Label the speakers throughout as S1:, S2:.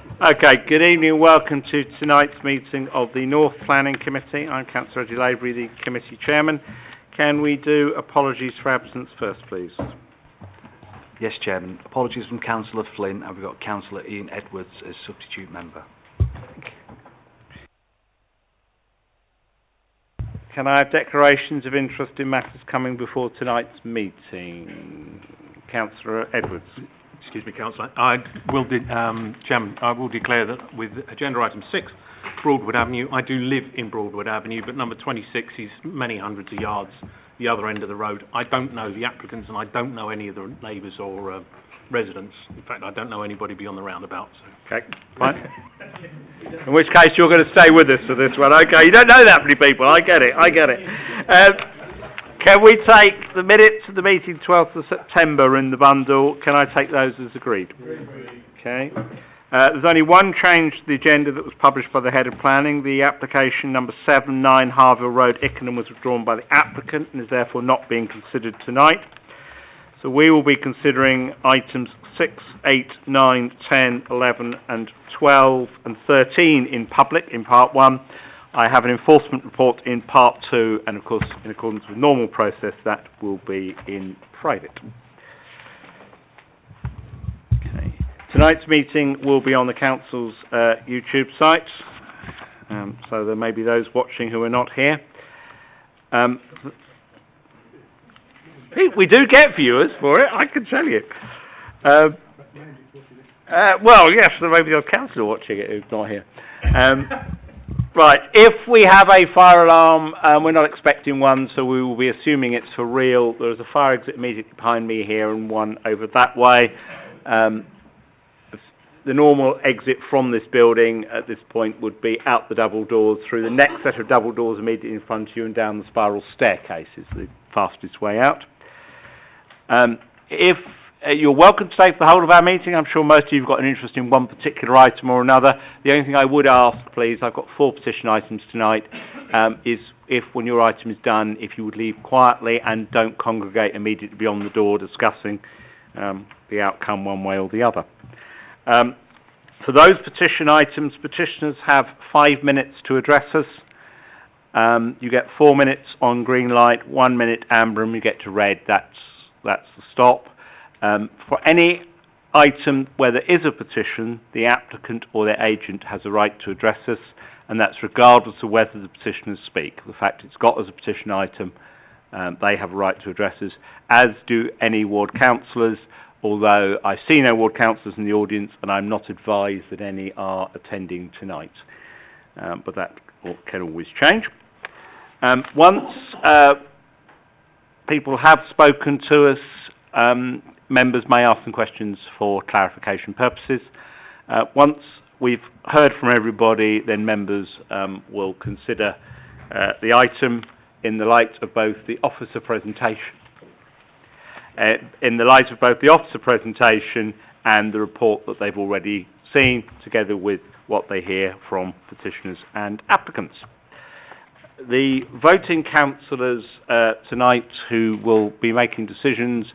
S1: Okay, good evening and welcome to tonight's meeting of the North Planning Committee. I'm Councillor Reggie Lavery, the committee chairman. Can we do apologies for absence first, please?
S2: Yes, Chairman. Apologies from Councillor Flynn, and we've got Councillor Ian Edwards as substitute member.
S1: Can I have declarations of interest in matters coming before tonight's meeting? Councillor Edwards.
S3: Excuse me, Councillor. Chairman, I will declare that with agenda item 6, Broadwood Avenue, I do live in Broadwood Avenue, but number 26 is many hundreds of yards the other end of the road. I don't know the applicants and I don't know any of the neighbours or residents. In fact, I don't know anybody beyond the roundabout. So.
S1: Okay, fine. In which case you're going to stay with us for this one. Okay, you don't know that many people. I get it. Can we take the minutes of the meeting 12th of September in the bundle? Can I take those as agreed? Okay. There's only one change to the agenda that was published by the Head of Planning. The application number 79 Harville Road, Ickenham, was withdrawn by the applicant and is therefore not being considered tonight. So we will be considering items 6, 8, 9, 10, 11 and 12 and 13 in public in part 1. I have an enforcement report in part 2 and of course in accordance with normal process that will be in private. Okay. Tonight's meeting will be on the Council's YouTube site, so there may be those watching who are not here. We do get viewers for it, I can tell you. Well, yes, there may be a councillor watching it who's not here. Right, if we have a fire alarm, we're not expecting one, so we will be assuming it's for real. There's a fire exit immediately behind me here and one over that way. The normal exit from this building at this point would be out the double doors, through the next set of double doors immediately in front of you and down the spiral staircase is the fastest way out. If you're welcome to stay for the whole of our meeting, I'm sure most of you have got an interest in one particular item or another. The only thing I would ask, please, I've got 4 petition items tonight, is if when your item is done, if you would leave quietly and don't congregate immediately beyond the door discussing the outcome one way or the other. For those petition items, petitioners have 5 minutes to address us. You get 4 minutes on green light, 1 minute amber, and you get to red. That's the stop. For any item where there is a petition, the applicant or their agent has a right to address us, and that's regardless of whether the petitioners speak. The fact it's got as a petition item, they have a right to address us, as do any ward councillors, although I see no ward councillors in the audience and I'm not advised that any are attending tonight. But that can always change. Once people have spoken to us, members may ask them questions for clarification purposes. Once we've heard from everybody, then members will consider the item in the light of both the officer presentation, and the report that they've already seen, together with what they hear from petitioners and applicants. The voting councillors tonight who will be making decisions,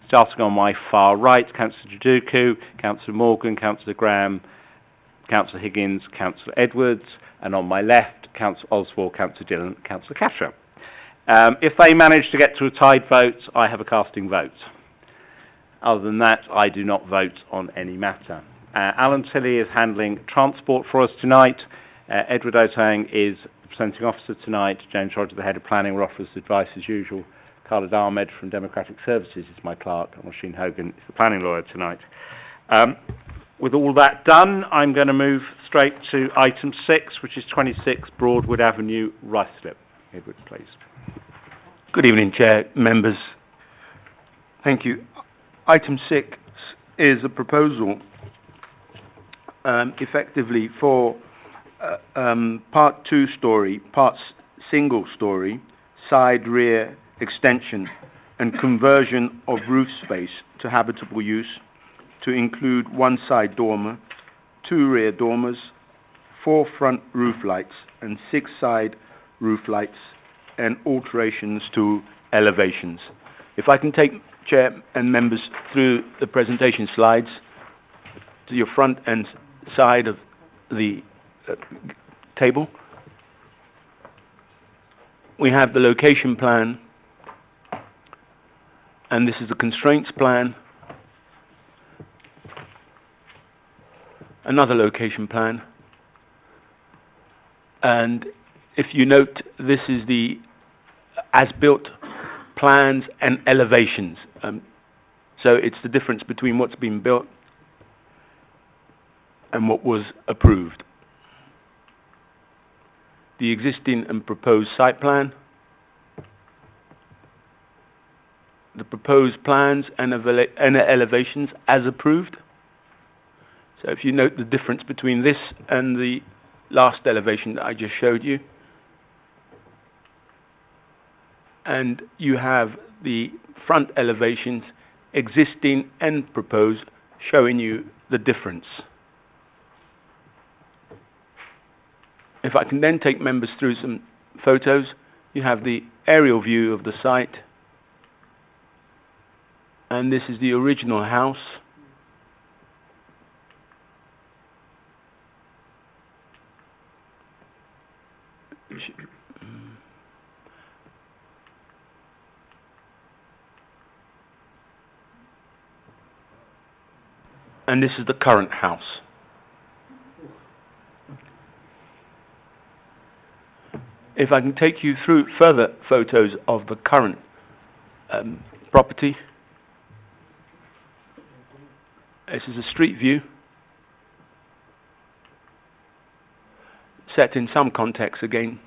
S1: starting on my far right, Councillor Jaduku, Councillor Morgan, Councillor Graham, Councillor Higgins, Councillor Edwards, and on my left, Councillor Oswald, Councillor Dillon, Councillor Cashel. If they manage to get to a tied vote, I have a casting vote. Other than that, I do not vote on any matter. Alan Tilley is handling transport for us tonight. Edward Otang is the presenting officer tonight. James Rogers, the head of planning, will offer us advice as usual. Khaled Ahmed from Democratic Services is my clerk, and Rasheen Hogan is the planning lawyer tonight. With all that done, I'm going to move straight to item 6, which is 26 Broadwood Avenue, Ruislip. Edward, please.
S4: Good evening, Chair, members. Thank you. Item 6 is a proposal effectively for part 2-story, part single story, side rear extension and conversion of roof space to habitable use to include 1 side dormer, 2 rear dormers, 4 front roof lights and 6 side roof lights, and alterations to elevations. If I can take Chair and members through the presentation slides to your front and side of the table, we have the location plan, and this is the constraints plan, another location plan, and if you note, this is the as-built plans and elevations. So it's the difference between what's been built and what was approved. The existing and proposed site plan, the proposed plans and elevations as approved. So if you note the difference between this and the last elevation that I just showed you, and you have the front elevations, existing and proposed, showing you the difference. If I can then take members through some photos, you have the aerial view of the site, and this is the original house. And this is the current house. If I can take you through further photos of the current property. This is a street view, set in some context again.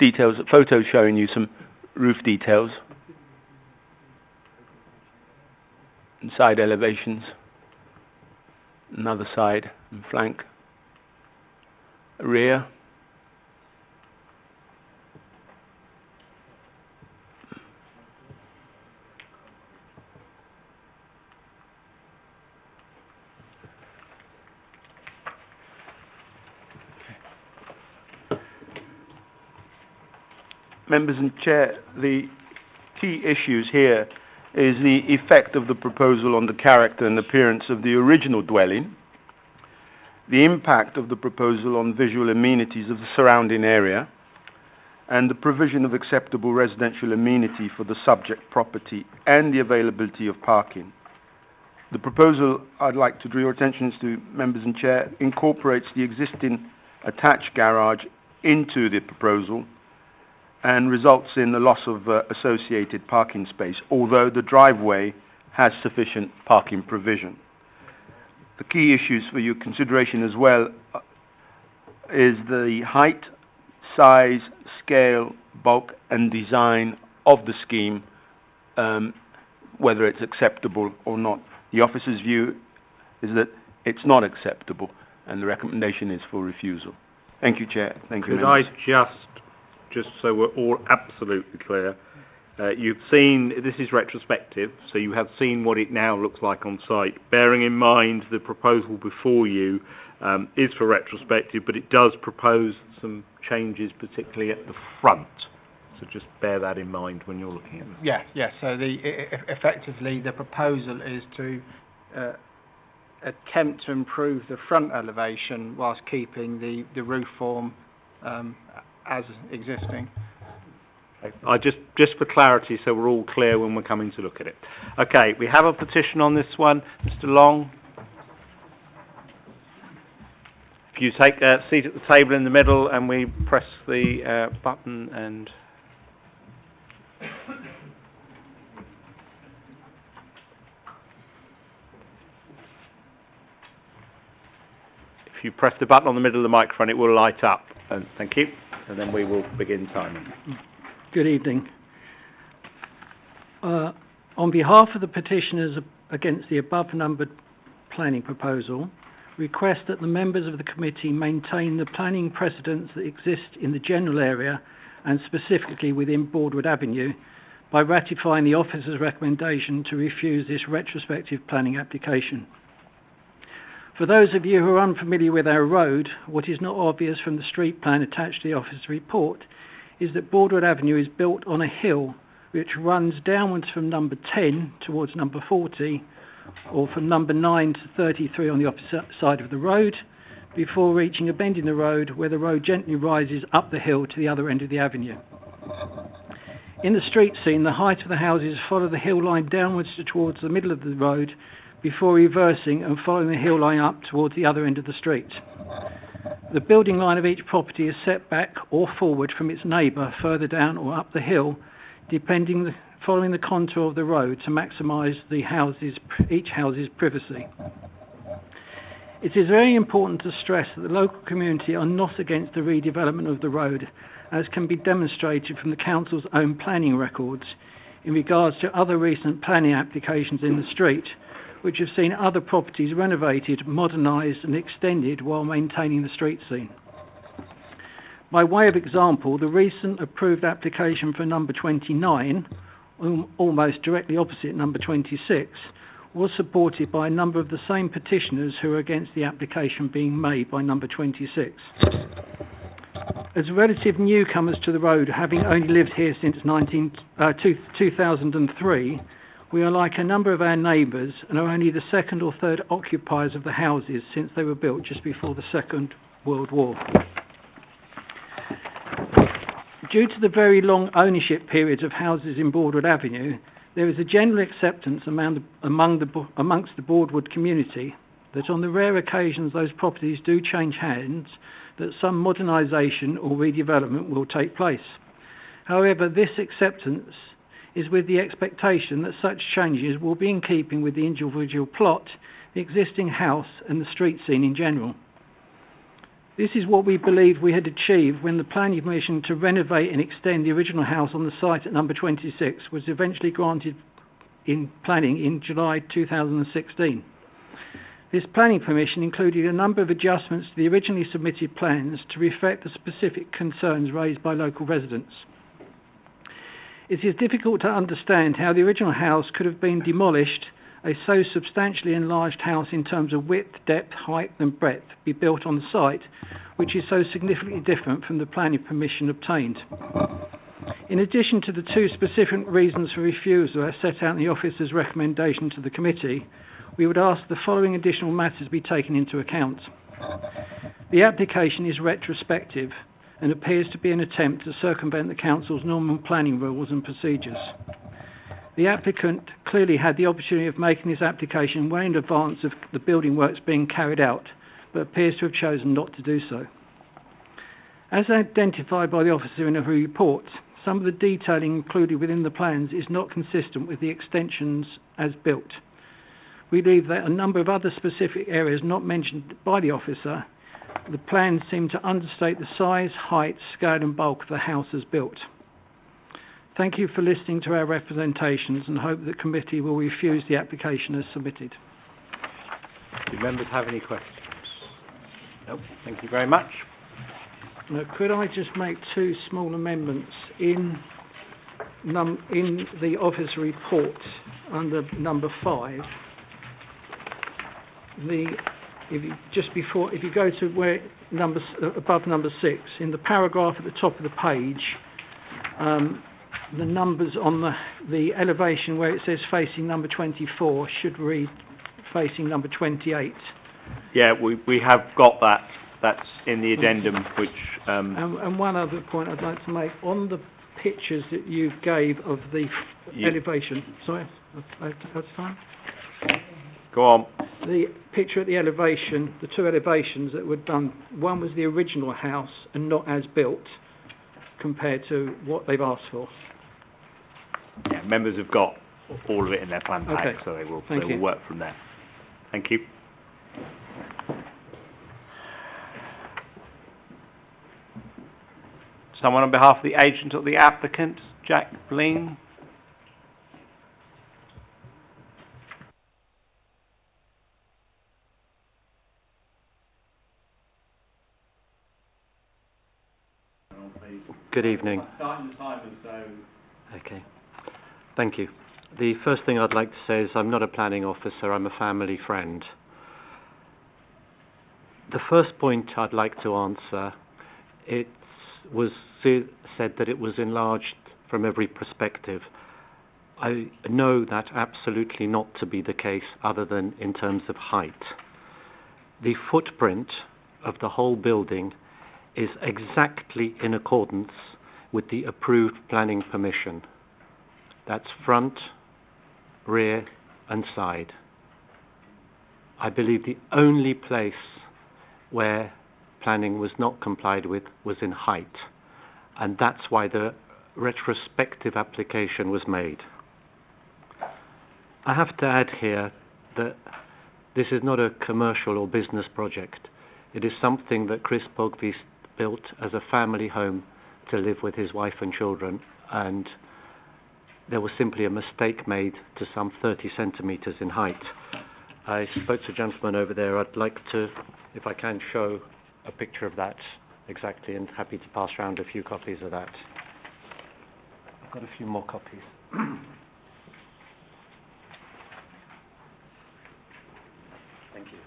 S4: Details, photos showing you some roof details and side elevations, another side and flank, rear, Members and Chair, the key issues here is the effect of the proposal on the character and appearance of the original dwelling, the impact of the proposal on visual amenities of the surrounding area, and the provision of acceptable residential amenity for the subject property and the availability of parking. The proposal, I'd like to draw your attention to, Members and Chair, incorporates the existing attached garage into the proposal and results in the loss of associated parking space, although the driveway has sufficient parking provision. The key issues for your consideration as well is the height, size, scale, bulk and design of the scheme, whether it's acceptable or not. The officer's view is that it's not acceptable and the recommendation is for refusal. Thank you, Chair. Thank you.
S3: Could I just so we're all absolutely clear, you've seen, this is retrospective, so you have seen what it now looks like on site. Bearing in mind the proposal before you is for retrospective, but it does propose some changes, particularly at the front. So just bear that in mind when you're looking at this.
S5: Yeah. So effectively the proposal is to attempt to improve the front elevation whilst keeping the roof form as existing.
S3: I just for clarity, so we're all clear when we're coming to look at it. Okay, we have a petition on this one, Mr. Long. If you take a seat at the table in the middle, and we press the button, and if you press the button on the middle of the microphone, it will light up. Thank you. And then we will begin timing.
S6: Good evening. On behalf of the petitioners against the above-numbered planning proposal, request that the members of the committee maintain the planning precedents that exist in the general area and specifically within Broadwood Avenue by ratifying the officer's recommendation to refuse this retrospective planning application. For those of you who are unfamiliar with our road, what is not obvious from the street plan attached to the officer's report is that Broadwood Avenue is built on a hill which runs downwards from number 10 towards number 40, or from number 9 to 33 on the opposite side of the road, before reaching a bend in the road where the road gently rises up the hill to the other end of the avenue. In the street scene, the height of the houses follow the hill line downwards towards the middle of the road before reversing and following the hill line up towards the other end of the street. The building line of each property is set back or forward from its neighbour further down or up the hill, following the contour of the road to maximise each house's privacy. It is very important to stress that the local community are not against the redevelopment of the road, as can be demonstrated from the council's own planning records in regards to other recent planning applications in the street, which have seen other properties renovated, modernised and extended while maintaining the street scene. By way of example, the recent approved application for number 29, almost directly opposite number 26, was supported by a number of the same petitioners who are against the application being made by number 26. As relative newcomers to the road, having only lived here since 2003, we are like a number of our neighbours and are only the second or third occupiers of the houses since they were built just before the Second World War. Due to the very long ownership periods of houses in Broadwood Avenue, there is a general acceptance amongst the Broadwood community that on the rare occasions those properties do change hands, that some modernisation or redevelopment will take place. However, this acceptance is with the expectation that such changes will be in keeping with the individual plot, the existing house and the street scene in general. This is what we believed we had achieved when the planning permission to renovate and extend the original house on the site at number 26 was eventually granted in planning in July 2016. This planning permission included a number of adjustments to the originally submitted plans to reflect the specific concerns raised by local residents. It is difficult to understand how the original house could have been demolished, a so substantially enlarged house in terms of width, depth, height and breadth be built on the site, which is so significantly different from the planning permission obtained. In addition to the two specific reasons for refusal as set out in the officer's recommendation to the committee, we would ask the following additional matters be taken into account. The application is retrospective and appears to be an attempt to circumvent the council's normal planning rules and procedures. The applicant clearly had the opportunity of making this application well in advance of the building works being carried out, but appears to have chosen not to do so. As identified by the officer in her report, some of the detailing included within the plans is not consistent with the extensions as built. We believe that a number of other specific areas not mentioned by the officer, the plans seem to understate the size, height, scale and bulk of the house as built. Thank you for listening to our representations and hope the committee will refuse the application as submitted.
S1: Do members have any questions? No. Thank you very much.
S6: Now, could I just make two small amendments in the office report under number 5? If you go to where above number 6, in the paragraph at the top of the page, the numbers on the elevation where it says facing number 24 should read facing number 28.
S1: Yeah, we have got that. That's in the addendum, which...
S6: And one other point I'd like to make. On the pictures that you gave of the elevation... Sorry, that's fine.
S1: Go on.
S6: The picture at the elevation, the two elevations that were done, one was the original house and not as built, compared to what they've asked for.
S1: Yeah, members have got all of it in their plan pack,
S6: okay.
S1: So they will work from there. Thank you. Someone on behalf of the agent or the applicant, Jack Bling.
S7: Good evening. Okay. Thank you. The first thing I'd like to say is I'm not a planning officer, I'm a family friend. The first point I'd like to answer, it was said that it was enlarged from every perspective. I know that absolutely not to be the case other than in terms of height. The footprint of the whole building is exactly in accordance with the approved planning permission. That's front, rear and side. I believe the only place where planning was not complied with was in height, and that's why the retrospective application was made. I have to add here that this is not a commercial or business project. It is something that Chris Bogvist built as a family home to live with his wife and children, and there was simply a mistake made to some 30 centimetres in height. I spoke to a gentleman over there. I'd like to, if I can, show a picture of that exactly, and happy to pass around a few copies of that. I've got a few more copies. Thank you.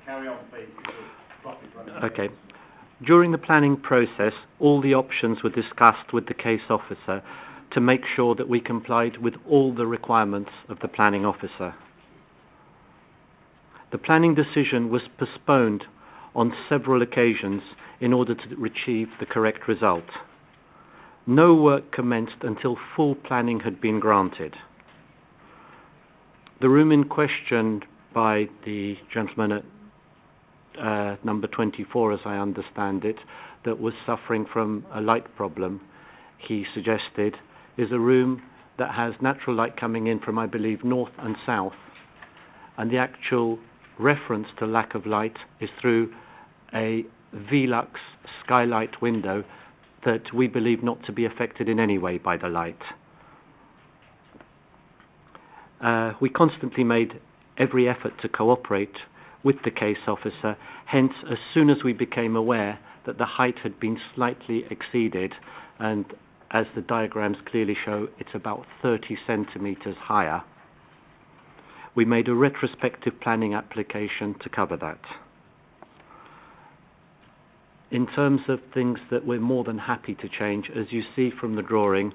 S1: Carry on, please.
S7: Okay. During the planning process, all the options were discussed with the case officer to make sure that we complied with all the requirements of the planning officer. The planning decision was postponed on several occasions in order to achieve the correct result. No work commenced until full planning had been granted. The room in question by the gentleman at number 24, as I understand it, that was suffering from a light problem, he suggested, is a room that has natural light coming in from, I believe, north and south, and the actual reference to lack of light is through a Velux skylight window that we believe not to be affected in any way by the light. We constantly made every effort to cooperate with the case officer. Hence, as soon as we became aware that the height had been slightly exceeded, and as the diagrams clearly show, it's about 30 centimetres higher, we made a retrospective planning application to cover that. In terms of things that we're more than happy to change, as you see from the drawing,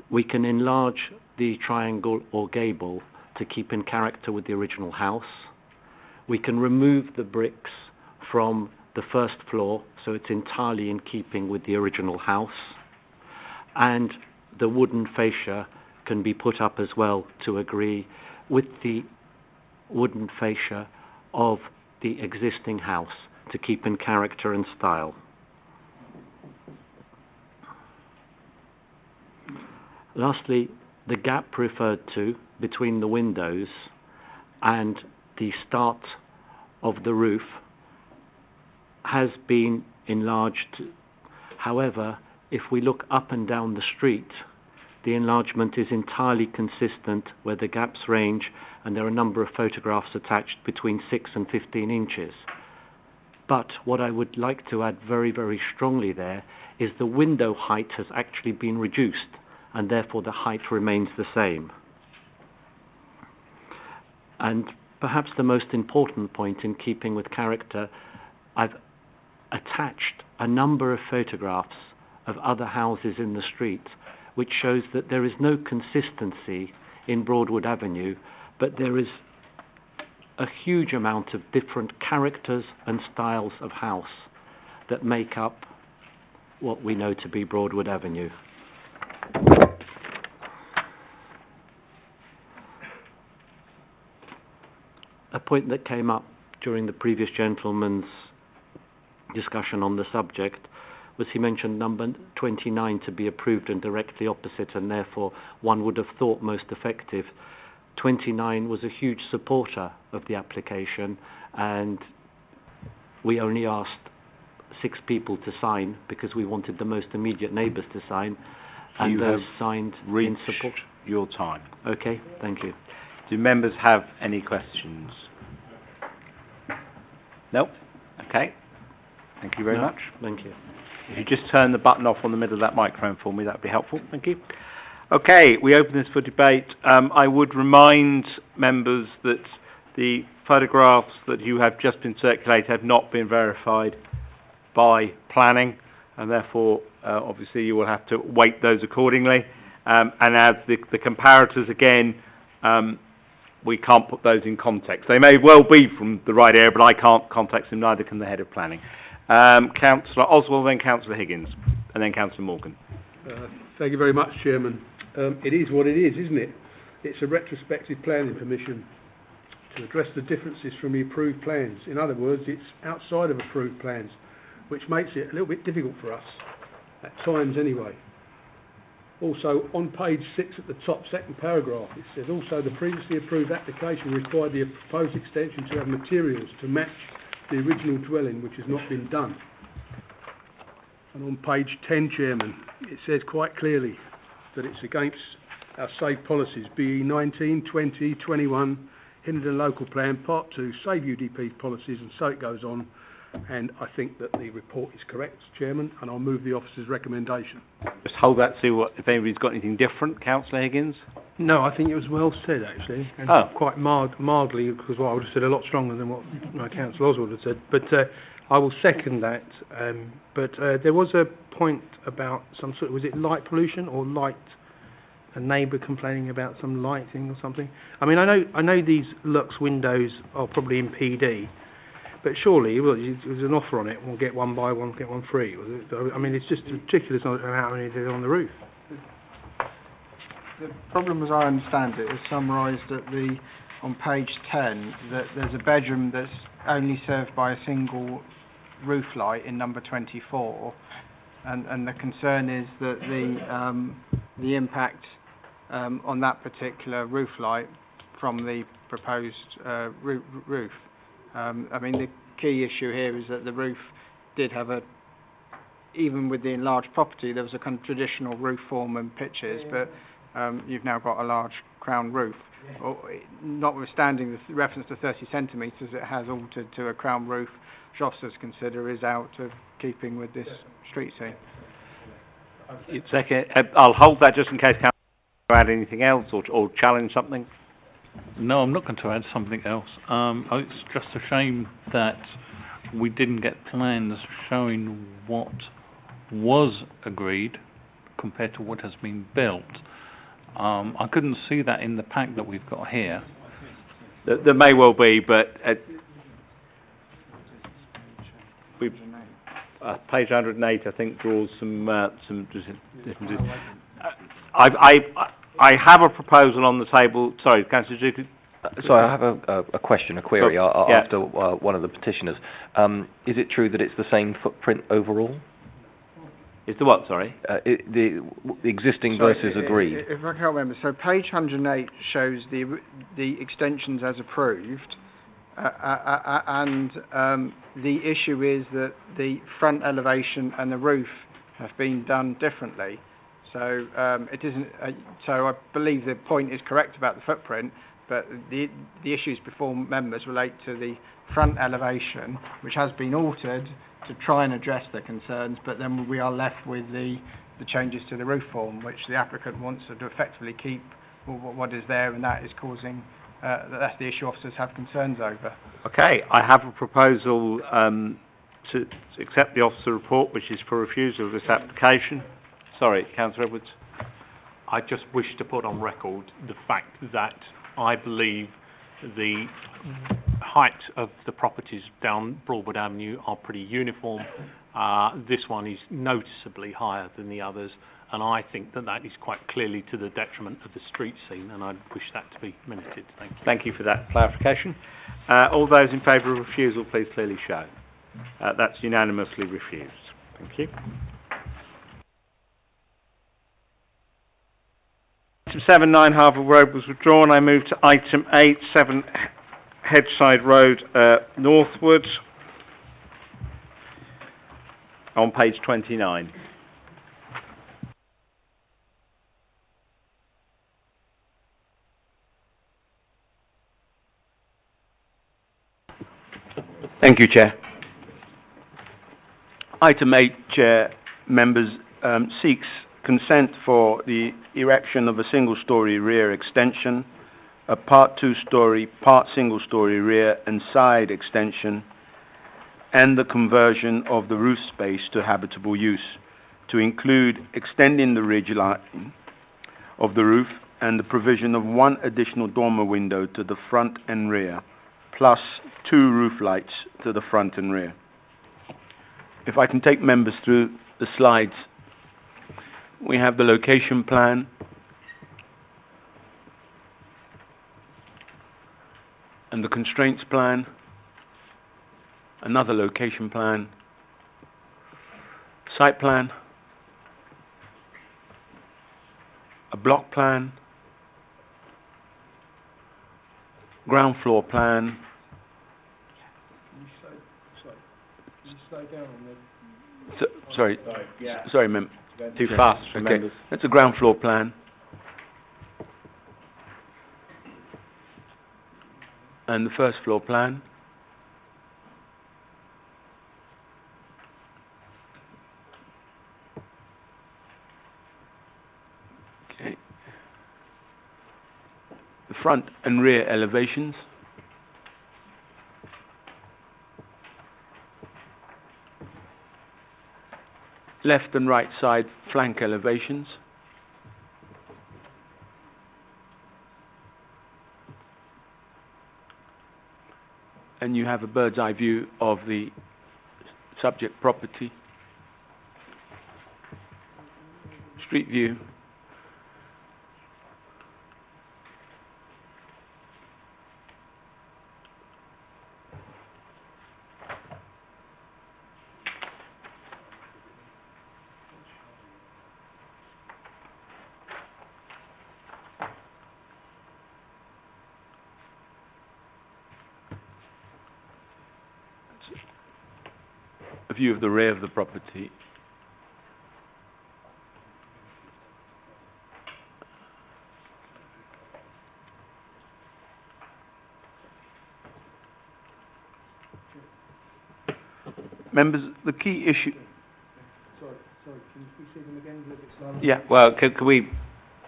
S7: we can enlarge the triangle or gable to keep in character with the original house. We can remove the bricks from the first floor so it's entirely in keeping with the original house, and the wooden fascia can be put up as well to agree with the wooden fascia of the existing house to keep in character and style. Lastly, the gap referred to between the windows and the start of the roof has been enlarged. However, if we look up and down the street, the enlargement is entirely consistent where the gaps range, and there are a number of photographs attached between 6 and 15 inches. But what I would like to add very, very strongly there is the window height has actually been reduced, and therefore the height remains the same. And perhaps the most important point in keeping with character, I've attached a number of photographs of other houses in the street, which shows that there is no consistency in Broadwood Avenue, but there is a huge amount of different characters and styles of house that make up what we know to be Broadwood Avenue. A point that came up during the previous gentleman's discussion on the subject was he mentioned number 29 to be approved and directly opposite, and therefore one would have thought most effective. 29 was a huge supporter of the application, and we only asked 6 people to sign because we wanted the most immediate neighbours to sign,
S1: You
S7: and those
S1: have
S7: signed in
S1: reached
S7: support.
S1: your time.
S7: Okay, thank you.
S1: Do members have any questions? No? Okay. Thank you very
S7: No,
S1: much.
S7: Thank you.
S1: If you just turn the button off on the middle of that microphone for me, that would be helpful. Thank you. Okay, we open this for debate. I would remind members that the photographs that you have just been circulated have not been verified by planning, and therefore, obviously, you will have to weight those accordingly. And as the comparators, again, we can't put those in context. They may well be from the right area, but I can't context them, neither can the head of planning. Councillor Oswald, then Councillor Higgins, and then Councillor Morgan.
S8: Thank you very much, Chairman. It is what it is, isn't it? It's a retrospective planning permission to address the differences from the approved plans. In other words, it's outside of approved plans, which makes it a little bit difficult for us, at times anyway. Also, on page 6 at the top, second paragraph, it says, also the previously approved application required the proposed extension to have materials to match the original dwelling, which has not been done. And on page 10, Chairman, it says quite clearly that it's against our SAFE policies, BE 19, 20, 21, Hillingdon Local Plan, Part 2, SAFE UDP policies, and so it goes on. And I think that the report is correct, Chairman, and I'll move the officer's recommendation.
S1: Just hold that, see if anybody's got anything different. Councillor Higgins?
S9: No, I think it was well said, actually, and quite mildly, because what I would have said a lot stronger than what my Councillor Oswald had said. But I will second that. But there was a point about some sort of, was it light pollution or light? A neighbour complaining about some lighting or something. I mean, I know these Lux windows are probably in PD. But surely, well, there's an offer on it. We'll get one buy one, get one free. I mean, it's just ridiculous how many there's on the roof.
S5: The problem, as I understand it, is summarised on page 10, that there's a bedroom that's only served by a single roof light in number 24, and the concern is that the impact on that particular roof light from the proposed roof. I mean, the key issue here is that the roof did have even with the enlarged property, there was a kind of traditional roof form and pitches, but you've now got a large crown roof. Notwithstanding the reference to 30 centimetres, it has altered to a crown roof, which officers consider is out of keeping with this street scene.
S1: I'll hold that just in case Councillor add anything else or challenge something.
S10: No, I'm not going to add something else. It's just a shame that we didn't get plans showing what was agreed compared to what has been built. I couldn't see that in the pack that we've got here.
S1: There may well be, but page 108, I think, draws some differences. I have a proposal on the table. Sorry, Councillor Duke.
S11: Sorry, I have a question, a query after one of the petitioners. Is it true that it's the same footprint overall?
S1: Is the what, sorry?
S11: The existing versus agreed.
S5: If I can remember, so page 108 shows the extensions as approved, and the issue is that the front elevation and the roof have been done differently. So it isn't. So I believe the point is correct about the footprint, but the issues before members relate to the front elevation, which has been altered to try and address the concerns, but then we are left with the changes to the roof form, which the applicant wants to effectively keep what is there, and that is causing. That's the issue officers have concerns over.
S1: Okay, I have a proposal to accept the officer report, which is for refusal of this application. Sorry, Councillor Edwards.
S3: I just wish to put on record the fact that I believe the height of the properties down Broadwood Avenue are pretty uniform. This one is noticeably higher than the others, and I think that is quite clearly to the detriment of the street scene, and I wish that to be minuted. Thank you.
S1: Thank you for that clarification. All those in favour of refusal, please clearly show. That's unanimously refused. Thank you. Item 7, 9 Harvard Road was withdrawn. I move to item 8, 7 Hedgeside Road, northward. On page 29.
S4: Thank you, Chair. Item 8, Chair, members, seeks consent for the erection of a single-storey rear extension, a part two-storey, part single-storey rear and side extension, and the conversion of the roof space to habitable use, to include extending the ridge line of the roof and the provision of one additional dormer window to the front and rear, plus 2 roof lights to the front and rear. If I can take members through the slides, we have the location plan, and the constraints plan, another location plan, site plan, a block plan, ground floor plan. Sorry, ma'am.
S1: Too fast for members.
S4: That's a ground floor plan. And the first floor plan. Okay. The front and rear elevations. Left and right side flank elevations. And you have a bird's eye view of the subject property. Street view. A view of the rear of the property. Members, the key issue...
S8: Sorry, can we see them again a little bit slower?
S1: Yeah, well, can we...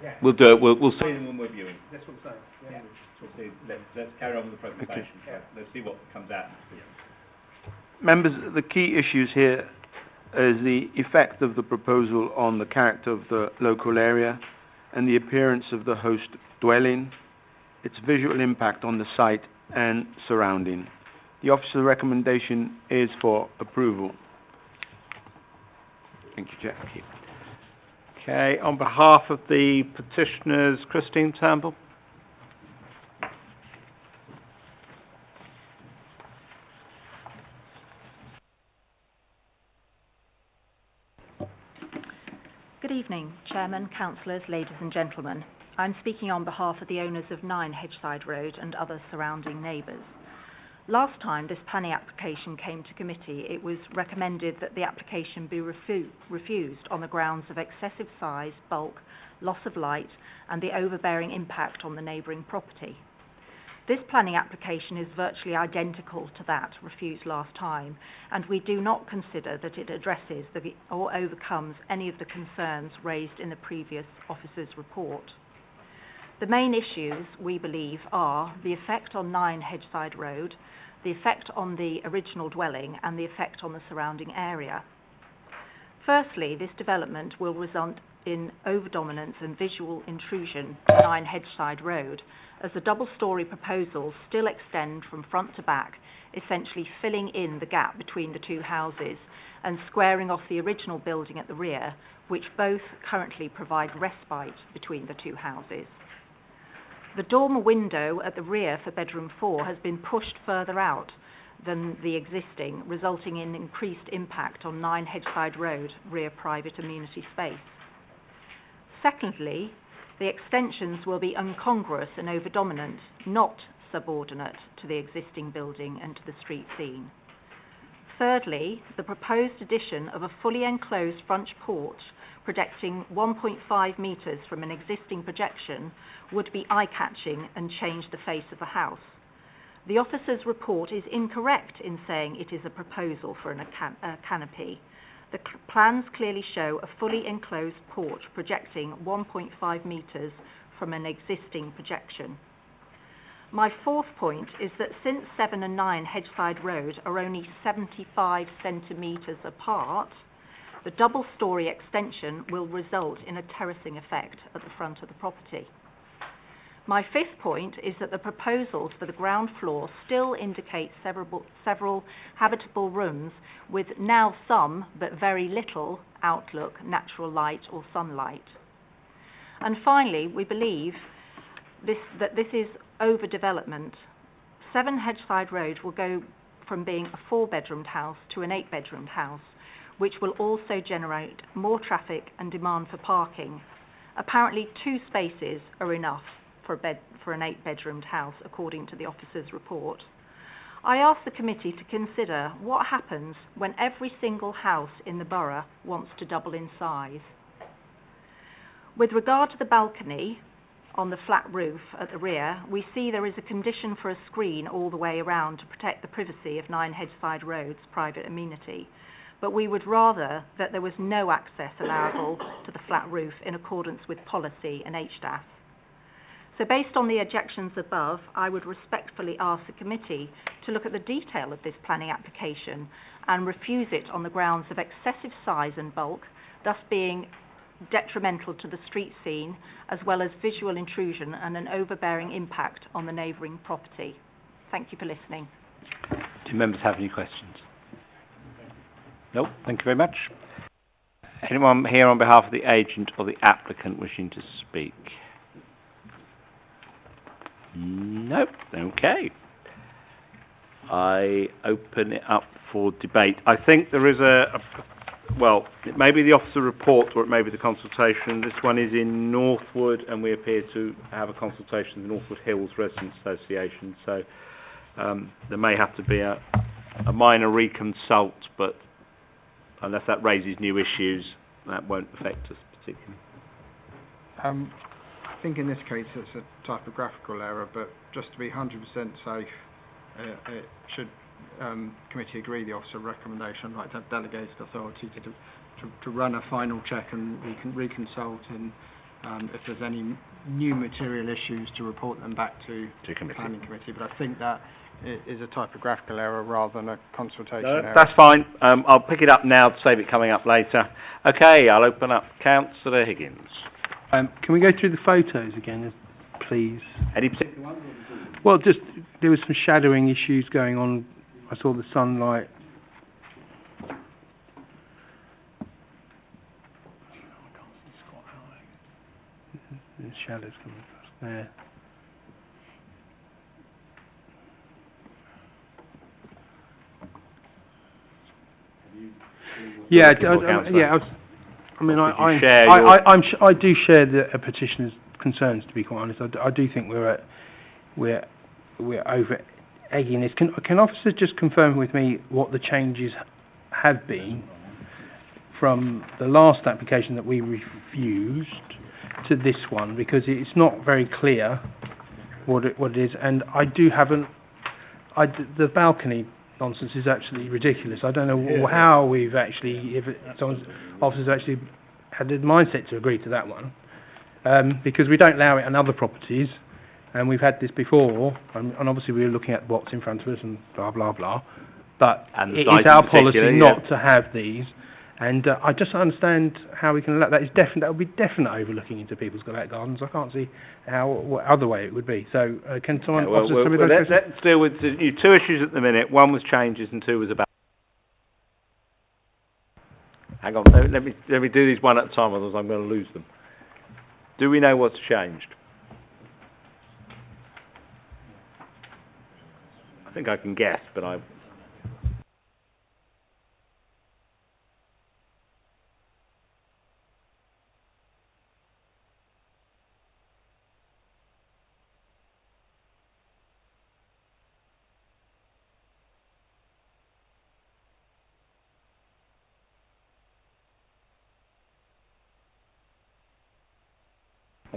S1: Yeah. We'll do it, we'll see them when we're viewing.
S8: That's what I'm saying.
S1: Yeah. Let's carry on with the presentation. Okay. Let's see what comes out.
S4: Members, the key issues here is the effect of the proposal on the character of the local area and the appearance of the host dwelling, its visual impact on the site and surrounding. The officer's recommendation is for approval. Thank you, Jack.
S1: Okay, on behalf of the petitioners, Christine Turnbull.
S12: Good evening, Chairman, Councillors, ladies and gentlemen. I'm speaking on behalf of the owners of 9 Hedgeside Road and other surrounding neighbours. Last time this planning application came to committee, it was recommended that the application be refused on the grounds of excessive size, bulk, loss of light and the overbearing impact on the neighbouring property. This planning application is virtually identical to that refused last time, and we do not consider that it addresses or overcomes any of the concerns raised in the previous officer's report. The main issues, we believe, are the effect on 9 Hedgeside Road, the effect on the original dwelling and the effect on the surrounding area. Firstly, this development will result in overdominance and visual intrusion to 9 Hedgeside Road, as the double-storey proposals still extend from front to back, essentially filling in the gap between the 2 houses and squaring off the original building at the rear, which both currently provide respite between the 2 houses. The dormer window at the rear for bedroom 4 has been pushed further out than the existing, resulting in increased impact on 9 Hedgeside Road rear private amenity space. Secondly, the extensions will be incongruous and overdominant, not subordinate to the existing building and to the street scene. thirdly, the proposed addition of a fully enclosed front porch projecting 1.5 metres from an existing projection would be eye-catching and change the face of the house. The officer's report is incorrect in saying it is a proposal for a canopy. The plans clearly show a fully enclosed porch projecting 1.5 metres from an existing projection. My fourth point is that since 7 and 9 Hedgeside Road are only 75 centimetres apart, the double-storey extension will result in a terracing effect at the front of the property. My fifth point is that the proposals for the ground floor still indicate several habitable rooms with now some, but very little, outlook, natural light or sunlight. And finally, we believe that this is overdevelopment. 7 Hedgeside Road will go from being a 4-bedroomed house to an 8-bedroomed house, which will also generate more traffic and demand for parking. Apparently 2 spaces are enough for an 8-bedroomed house, according to the officer's report. I ask the committee to consider what happens when every single house in the borough wants to double in size. With regard to the balcony on the flat roof at the rear, we see there is a condition for a screen all the way around to protect the privacy of 9 Hedgeside Road's private amenity, but we would rather that there was no access allowable to the flat roof in accordance with policy and HDAS. So based on the objections above, I would respectfully ask the committee to look at the detail of this planning application and refuse it on the grounds of excessive size and bulk, thus being detrimental to the street scene, as well as visual intrusion and an overbearing impact on the neighbouring property. Thank you for listening.
S1: Do members have any questions? No, thank you very much. Anyone here on behalf of the agent or the applicant wishing to speak? Nope. Okay. I open it up for debate. I think there is well, it may be the officer report or it may be the consultation. This one is in Northwood, and we appear to have a consultation with the Northwood Hills Residents Association. So there may have to be a minor reconsult, but unless that raises new issues, that won't affect us particularly.
S5: I think in this case it's a typographical error, but just to be 100% safe, it should committee agree the officer recommendation. I'd like to have delegated authority to run a final check, and we can reconsult, and if there's any new material issues to report them back to the planning committee. But I think that is a typographical error rather than a consultation error.
S1: That's fine. I'll pick it up now to save it coming up later. Okay, I'll open up Councillor Higgins.
S9: Can we go through the photos again, please?
S1: Any particular ones?
S9: Well, just there was some shadowing issues going on. I saw the sunlight. The shadows coming across there. Yeah, I do share the petitioner's concerns. To be quite honest, I do think we're over egging this. Can officers just confirm with me what the changes have been from the last application that we refused to this one, because it's not very clear what it is, and I do haven't. The balcony nonsense is absolutely ridiculous. I don't know how we've actually, if someone's officers actually had the mindset to agree to that one, because we don't allow it on other properties, and we've had this before, and obviously we were looking at what's in front of us and blah blah blah, but it is our policy not to have these, and I just don't understand how we can allow that. That would be definite overlooking into people's gardens. I can't see what other way it would be. So can someone
S1: let's deal with the 2 issues at the minute. One was changes and 2 was about. Hang on, let me do these one at a time, otherwise I'm going to lose them. Do we know what's changed? I think I can guess, but I...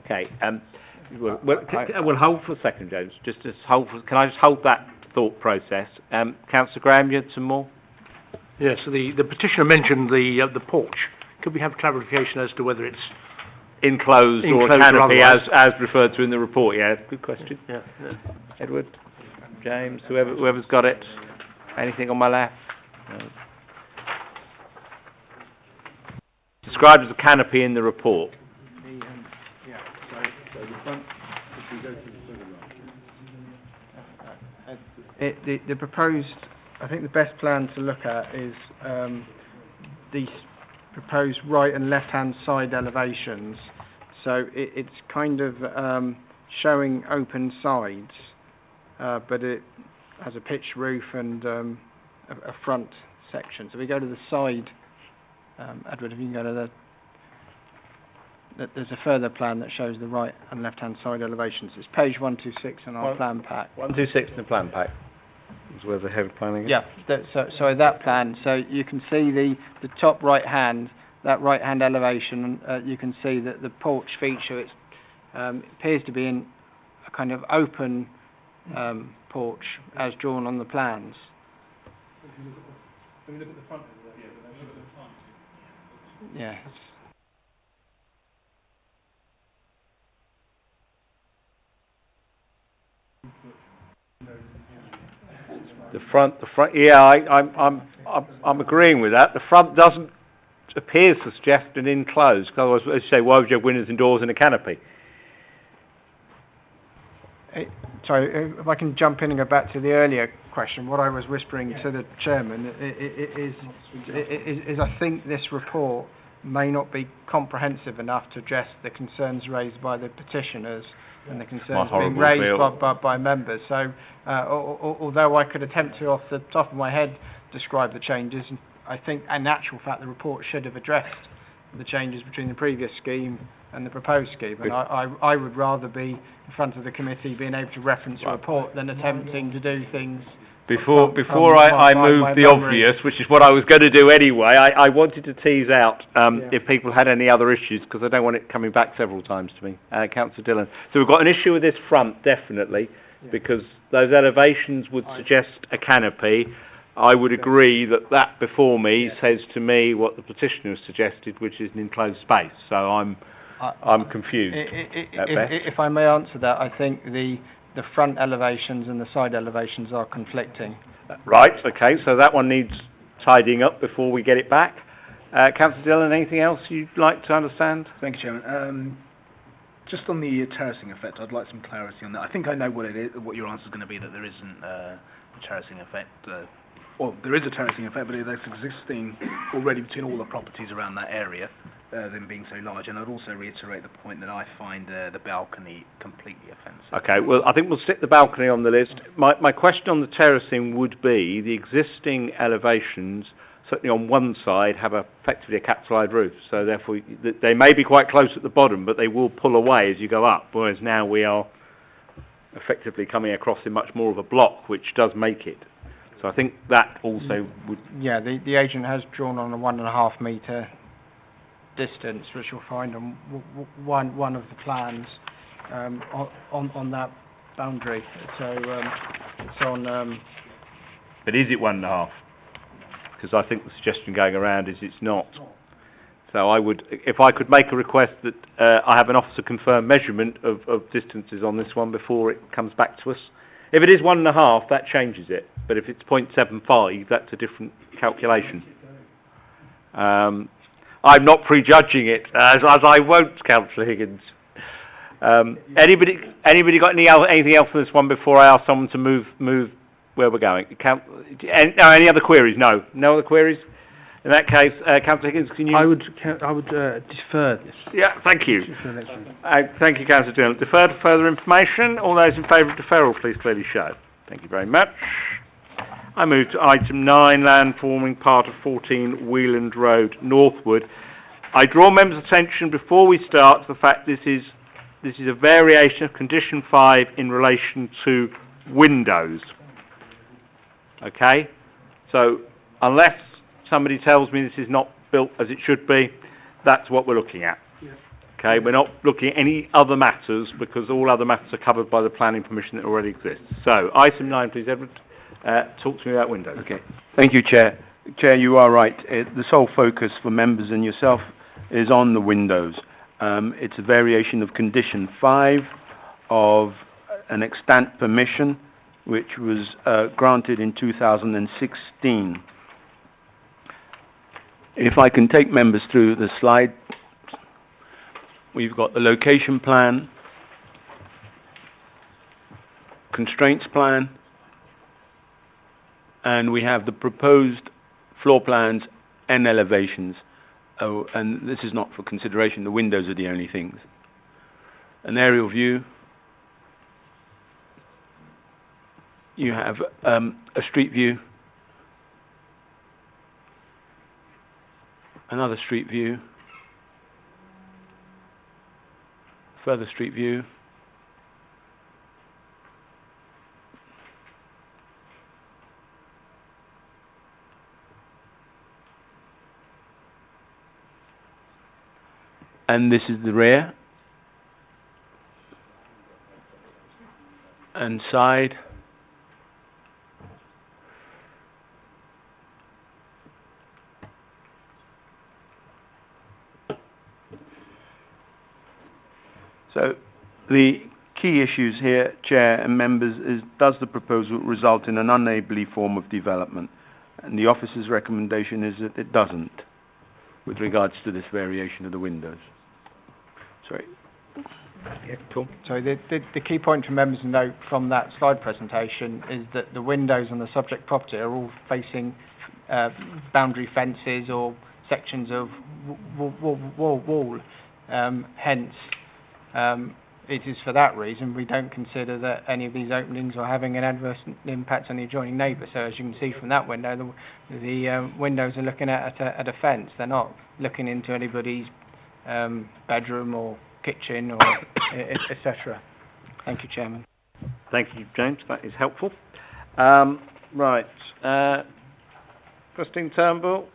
S1: Okay. We'll hold for a second, James. Can I just hold that thought process? Councillor Graham, you had some more?
S13: Yes, so the petitioner mentioned the porch. Could we have clarification as to whether it's
S1: enclosed or a canopy as referred to in the report? Yeah, good question.
S13: Yeah.
S1: Edward, James, whoever's got it. Anything on my left? No. Described as a canopy in the report.
S5: The proposed, I think the best plan to look at is these proposed right and left hand side elevations. So it's kind of showing open sides, but it has a pitched roof and a front section. So we go to the side, Edward, if you can go to there's a further plan that shows the right and left hand side elevations. It's page 126 in our plan pack.
S1: 126 in the plan pack. Is where the head planning is?
S5: Yeah, so that plan, so you can see the top right hand, that right hand elevation, you can see that the porch feature, it appears to be in a kind of open porch as drawn on the plans.
S8: Can we look at the front?
S5: Yeah.
S1: The front. Yeah, I'm agreeing with that. The front doesn't appear to suggest an enclosed. Otherwise, as you say, why would you have windows and doors and a canopy?
S5: Sorry, if I can jump in and go back to the earlier question, what I was whispering to the chairman is I think this report may not be comprehensive enough to address the concerns raised by the petitioners and the concerns being raised by members. So, although I could attempt to, off the top of my head, describe the changes, I think, in actual fact, the report should have addressed the changes between the previous scheme and the proposed scheme. And I would rather be in front of the committee being able to reference a report than attempting to do things.
S1: Before I move the obvious, which is what I was going to do anyway, I wanted to tease out if people had any other issues, because I don't want it coming back several times to me. Councillor Dillon. So we've got an issue with this front, definitely, because those elevations would suggest a canopy. I would agree that before me says to me what the petitioner has suggested, which is an enclosed space. So I'm confused at best.
S5: If I may answer that, I think the front elevations and the side elevations are conflicting.
S1: Right, okay, so that one needs tidying up before we get it back. Councillor Dillon, anything else you'd like to understand?
S14: Thank you, Chairman. Just on the terracing effect, I'd like some clarity on that. I think I know what it is, what your answer is going to be, that there isn't a terracing effect. Well, there is a terracing effect, but that's existing already between all the properties around that area, them being so large. And I'd also reiterate the point that I find the balcony completely offensive.
S1: Okay, well, I think we'll stick the balcony on the list. My question on the terracing would be the existing elevations, certainly on one side, have effectively a capitalized roof. So therefore, they may be quite close at the bottom, but they will pull away as you go up, whereas now we are effectively coming across in much more of a block, which does make it. So I think that also would... Yeah,
S5: the agent has drawn on a 1.5 metre distance, which you'll find on one of the plans on that boundary. So it's on...
S1: But is it 1.5? Because I think the suggestion going around is it's not. So I would, if I could make a request that I have an officer confirm measurement of distances on this one before it comes back to us. If it is 1.5, that changes it. But if it's 0.75, that's a different calculation. I'm not prejudging it, as I won't, Councillor Higgins. Anybody got anything else on this one before I ask someone to move where we're going? Any other queries? No other queries? In that case, Councillor Higgins, can you...
S9: I would defer this.
S1: Yeah, thank you. Thank you, Councillor Dillon. Defer to further information. All those in favour of deferral, please clearly show. Thank you very much. I move to item 9, land forming part of 14 Weiland Road, Northwood. I draw members' attention before we start to the fact this is a variation of condition 5 in relation to windows. Okay? So, unless somebody tells me this is not built as it should be, that's what we're looking at. Yeah. Okay, we're not looking at any other matters because all other matters are covered by the planning permission that already exists. So, item 9, please, Edward. Talk to me about windows.
S4: Okay. Thank you, Chair. Chair, you are right. The sole focus for members and yourself is on the windows. It's a variation of condition 5 of an extant permission which was granted in 2016. If I can take members through the slide, we've got the location plan, constraints plan, and we have the proposed floor plans and elevations. Oh, and this is not for consideration, the windows are the only things. An aerial view. You have a street view, another street view, further street view, and this is the rear and side. So the key issues here, Chair and members, is does the proposal result in an unneighbourly form of development? And the officer's recommendation is that it doesn't, with regards to this variation of the windows. Sorry.
S5: Yeah, cool. So the key point for members to note from that slide presentation is that the windows on the subject property are all facing boundary fences or sections of wall. Hence, it is for that reason we don't consider that any of these openings are having an adverse impact on the adjoining neighbour. So as you can see from that window, the windows are looking at a fence. They're not looking into anybody's bedroom or kitchen or etc. Thank you, Chairman.
S1: Thank you, James. That is helpful. Right. Christine Turnbull,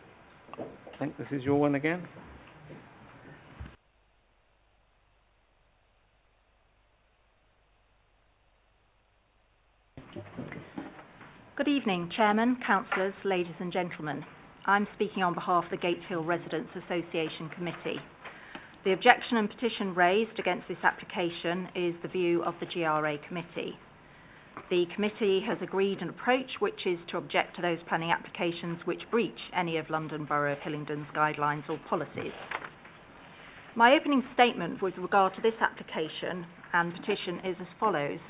S1: I think this is your one again.
S12: Good evening, Chairman, councillors, ladies and gentlemen. I'm speaking on behalf of the Gateshill Residents Association Committee. The objection and petition raised against this application is the view of the GRA Committee. The committee has agreed an approach which is to object to those planning applications which breach any of London Borough of Hillingdon's guidelines or policies. My opening statement with regard to this application and petition is as follows.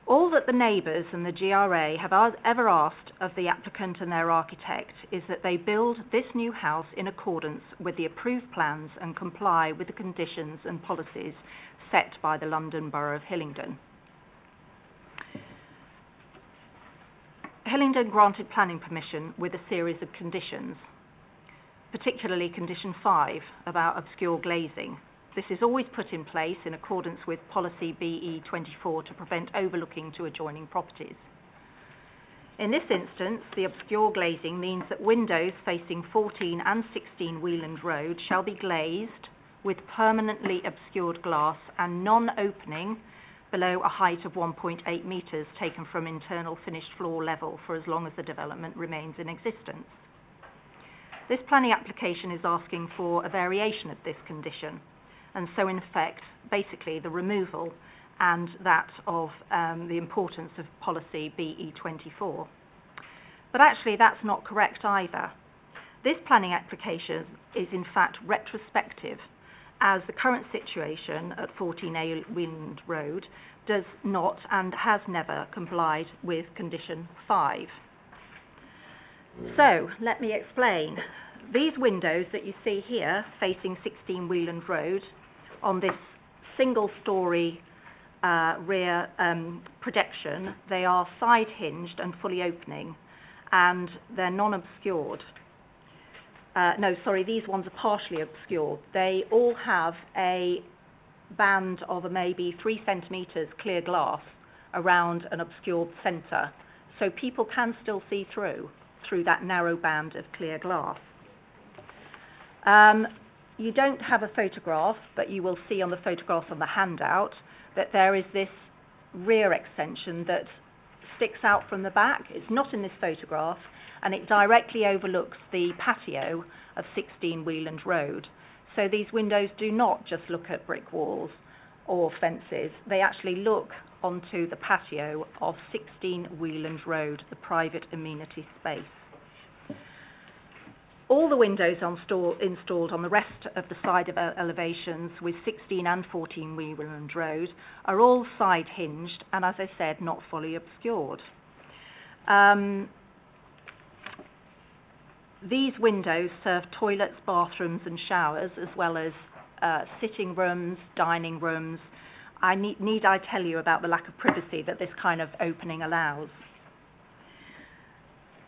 S12: All that the neighbours and the GRA have ever asked of the applicant and their architect is that they build this new house in accordance with the approved plans and comply with the conditions and policies set by the London Borough of Hillingdon. Hillingdon granted planning permission with a series of conditions, particularly condition 5 about obscure glazing. This is always put in place in accordance with policy BE24 to prevent overlooking to adjoining properties. In this instance, the obscure glazing means that windows facing 14 and 16 Weiland Road shall be glazed with permanently obscured glass and non-opening below a height of 1.8 metres taken from internal finished floor level for as long as the development remains in existence. This planning application is asking for a variation of this condition, and so in effect, basically the removal and that of the importance of policy BE24. But actually that's not correct either. This planning application is in fact retrospective, as the current situation at 14A Weiland Road does not and has never complied with condition 5. So, let me explain. These windows that you see here facing 16 Weiland Road on this single-storey rear projection, they are side-hinged and fully opening, and they're non-obscured. These ones are partially obscured. They all have a band of maybe 3 centimetres clear glass around an obscured centre, so people can still see through that narrow band of clear glass. You don't have a photograph, but you will see on the photograph on the handout that there is this rear extension that sticks out from the back. It's not in this photograph, and it directly overlooks the patio of 16 Weiland Road. So these windows do not just look at brick walls or fences. They actually look onto the patio of 16 Weiland Road, the private amenity space. All the windows installed on the rest of the side of elevations with 16 and 14 Weiland Road are all side hinged and, as I said, not fully obscured. These windows serve toilets, bathrooms and showers, as well as sitting rooms, dining rooms. Need I tell you about the lack of privacy that this kind of opening allows?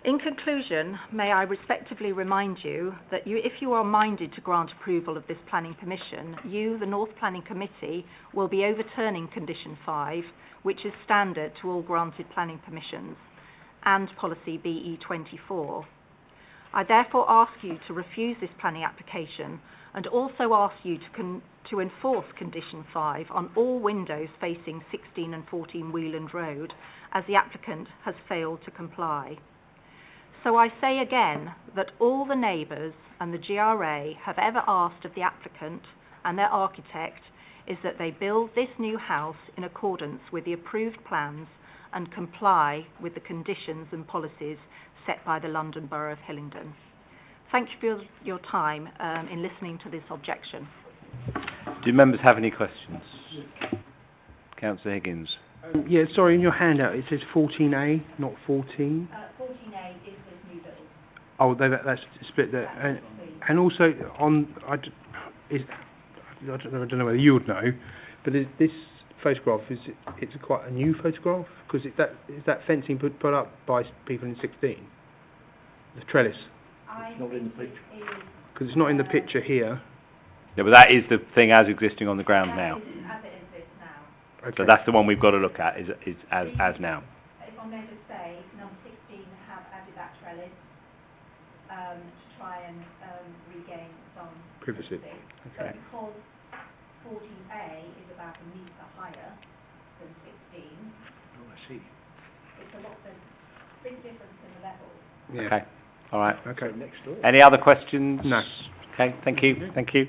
S12: In conclusion, may I respectfully remind you that if you are minded to grant approval of this planning permission, you, the North Planning Committee, will be overturning Condition 5, which is standard to all granted planning permissions, and Policy BE24. I therefore ask you to refuse this planning application and also ask you to enforce Condition 5 on all windows facing 16 and 14 Weiland Road, as the applicant has failed to comply. So I say again that all the neighbours and the GRA have ever asked of the applicant and their architect is that they build this new house in accordance with the approved plans and comply with the conditions and policies set by the London Borough of Hillingdon. Thank you for your time in listening to this objection.
S1: Do members have any questions? Councillor Higgins.
S9: Yeah, sorry, in your handout it says 14A, not 14.
S12: 14A is this new build.
S9: Oh, that's split there. And also, I don't know whether you would know, but this photograph, it's quite a new photograph? Because is that fencing put up by people in 16? The trellis?
S12: It's not in the picture.
S9: Because it's not in the picture here.
S1: Yeah, but that is the thing as existing on the ground now.
S12: As it exists now.
S1: Okay. So that's the one we've got to look at, is as now.
S12: If I'm going to say, number 16 have added that trellis to try and regain some
S9: privacy.
S1: Okay.
S12: But because 14A is about a metre higher than 16,
S9: Oh, I see.
S12: it's a lot, there's a big difference in the level.
S9: Yeah.
S1: Okay. All right.
S9: Okay.
S8: Next door.
S1: Any other questions?
S9: No.
S1: Okay. Thank you. Thank you.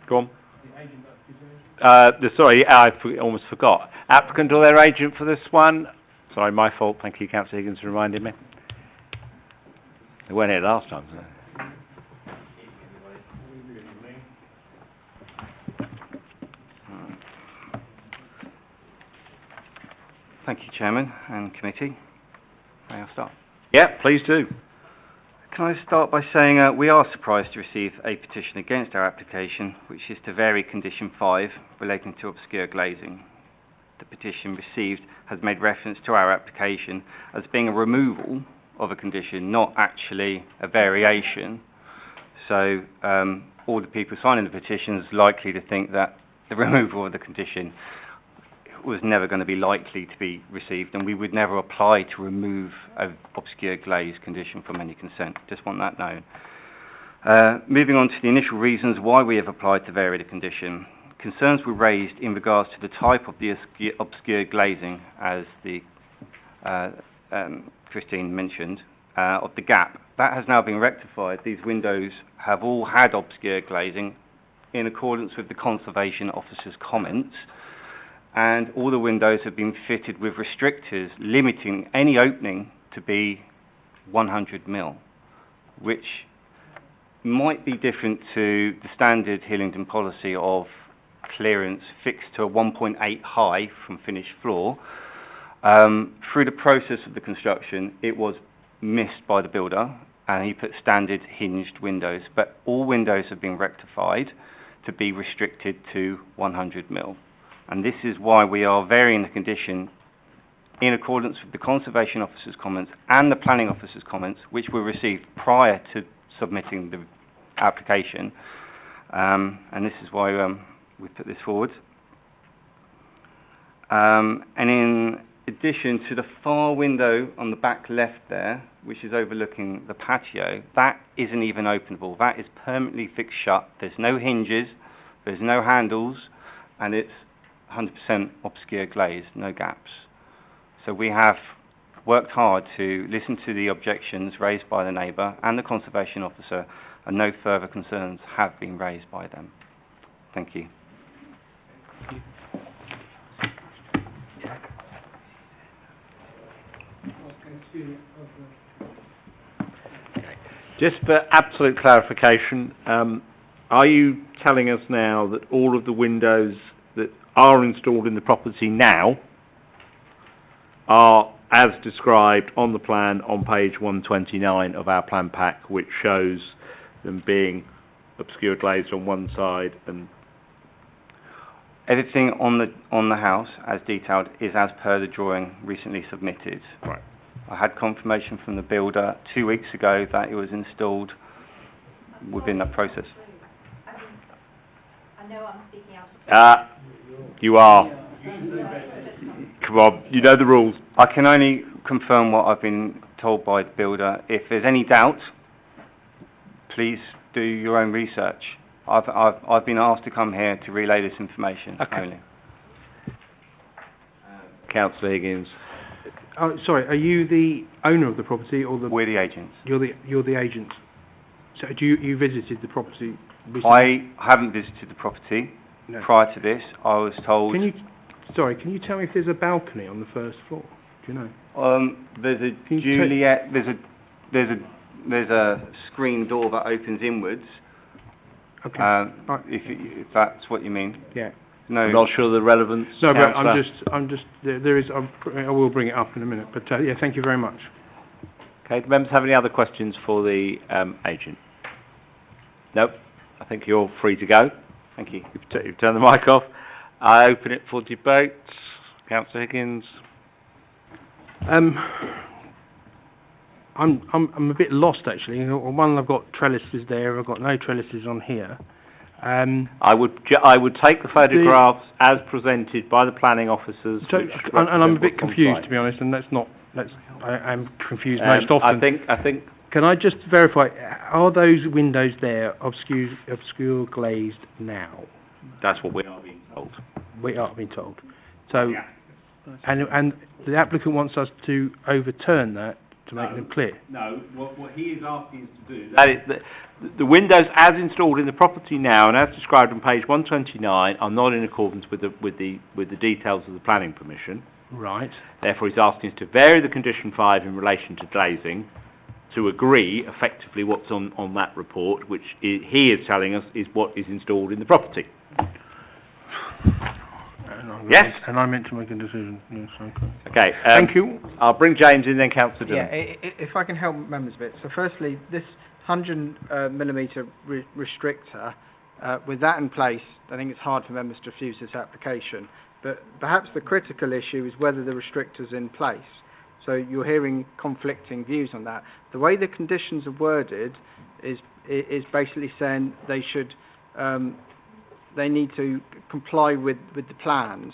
S1: Go on. Sorry, I almost forgot. Applicant or their agent for this one? Sorry, my fault. Thank you, Councillor Higgins, for reminding me. They weren't here last time, so.
S15: Thank you, Chairman and Committee. May I start?
S1: Yeah, please do.
S15: Can I start by saying we are surprised to receive a petition against our application, which is to vary Condition 5 relating to obscure glazing. The petition received has made reference to our application as being a removal of a condition, not actually a variation. So all the people signing the petition is likely to think that the removal of the condition was never going to be likely to be received, and we would never apply to remove an obscure glaze condition from any consent. Just want that known. Moving on to the initial reasons why we have applied to vary the condition. Concerns were raised in regards to the type of the obscure glazing, as the Christine mentioned, of the gap. That has now been rectified. These windows have all had obscure glazing in accordance with the Conservation Officer's comments, and all the windows have been fitted with restrictors limiting any opening to be 100mm, which might be different to the standard Hillingdon policy of clearance fixed to a 1.8 high from finished floor. Through the process of the construction, it was missed by the builder, and he put standard hinged windows, but all windows have been rectified to be restricted to 100mm. And this is why we are varying the condition in accordance with the Conservation Officer's comments and the Planning Officer's comments, which were received prior to submitting the application. And this is why we put this forward. And in addition to the far window on the back left there, which is overlooking the patio, that isn't even openable. That is permanently fixed shut. There's no hinges, there's no handles, and it's 100% obscure glazed, no gaps. So we have worked hard to listen to the objections raised by the neighbour and the conservation officer, and no further concerns have been raised by them. Thank you.
S1: Just for absolute clarification, are you telling us now that all of the windows that are installed in the property now are as described on the plan on page 129 of our plan pack, which shows them being obscure glazed on one side and
S15: everything on the house as detailed is as per the drawing recently submitted.
S1: Right.
S15: I had confirmation from the builder 2 weeks ago that it was installed within that process.
S12: I know I'm speaking out of
S1: you are. Come on, you know the rules.
S15: I can only confirm what I've been told by the builder. If there's any doubt, please do your own research. I've been asked to come here to relay this information only.
S1: Councillor Higgins.
S9: Oh, sorry, are you the owner of the property or the...
S15: We're the agents.
S9: You're the agent. So do you visited the property recently?
S15: I haven't visited the property.
S9: No.
S15: Prior to this, I was told...
S9: Can you tell me if there's a balcony on the first floor? Do you know?
S15: There's a Juliet. There's a screen door that opens inwards.
S9: Okay.
S15: If that's what you mean.
S9: Yeah.
S15: No.
S1: I'm not sure the relevance.
S9: No, but I will bring it up in a minute. But yeah, thank you very much.
S1: Okay. Do members have any other questions for the agent? Nope. I think you're free to go. Thank you. You've turned the mic off. I open it for debate. Councillor Higgins.
S9: I'm a bit lost actually. On one, I've got trellises there. I've got no trellises on here.
S1: I would take the photographs as presented by the planning officers.
S9: And I'm a bit confused, to be honest. And I'm confused most often.
S1: I think.
S9: Can I just verify? Are those windows there obscure glazed now?
S1: That's what we are being told.
S9: We are being told. So, and the applicant wants us to overturn that to make them clear.
S1: No, what he is asking us to do. That is the windows as installed in the property now and as described on page 129 are not in accordance with the details of the planning permission.
S9: Right.
S1: Therefore, he's asking us to vary the condition 5 in relation to glazing to agree effectively what's on that report, which he is telling us is what is installed in the property. Yes?
S9: And I meant to make a decision. Yes, okay.
S1: Okay.
S9: Thank you.
S1: I'll bring James in, then Councillor Dillon.
S5: Yeah, if I can help members a bit. So firstly, this 100 millimetre restrictor, with that in place, I think it's hard for members to refuse this application. But perhaps the critical issue is whether the restrictor's in place. So you're hearing conflicting views on that. The way the conditions are worded is basically saying they should, they need to comply with the plans.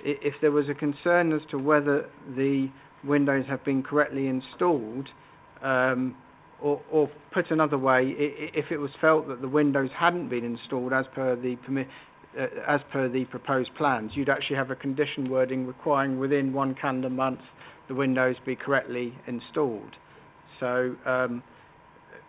S5: If there was a concern as to whether the windows have been correctly installed, or put another way, if it was felt that the windows hadn't been installed as per the proposed plans, you'd actually have a condition wording requiring within 1 calendar month the windows be correctly installed. So,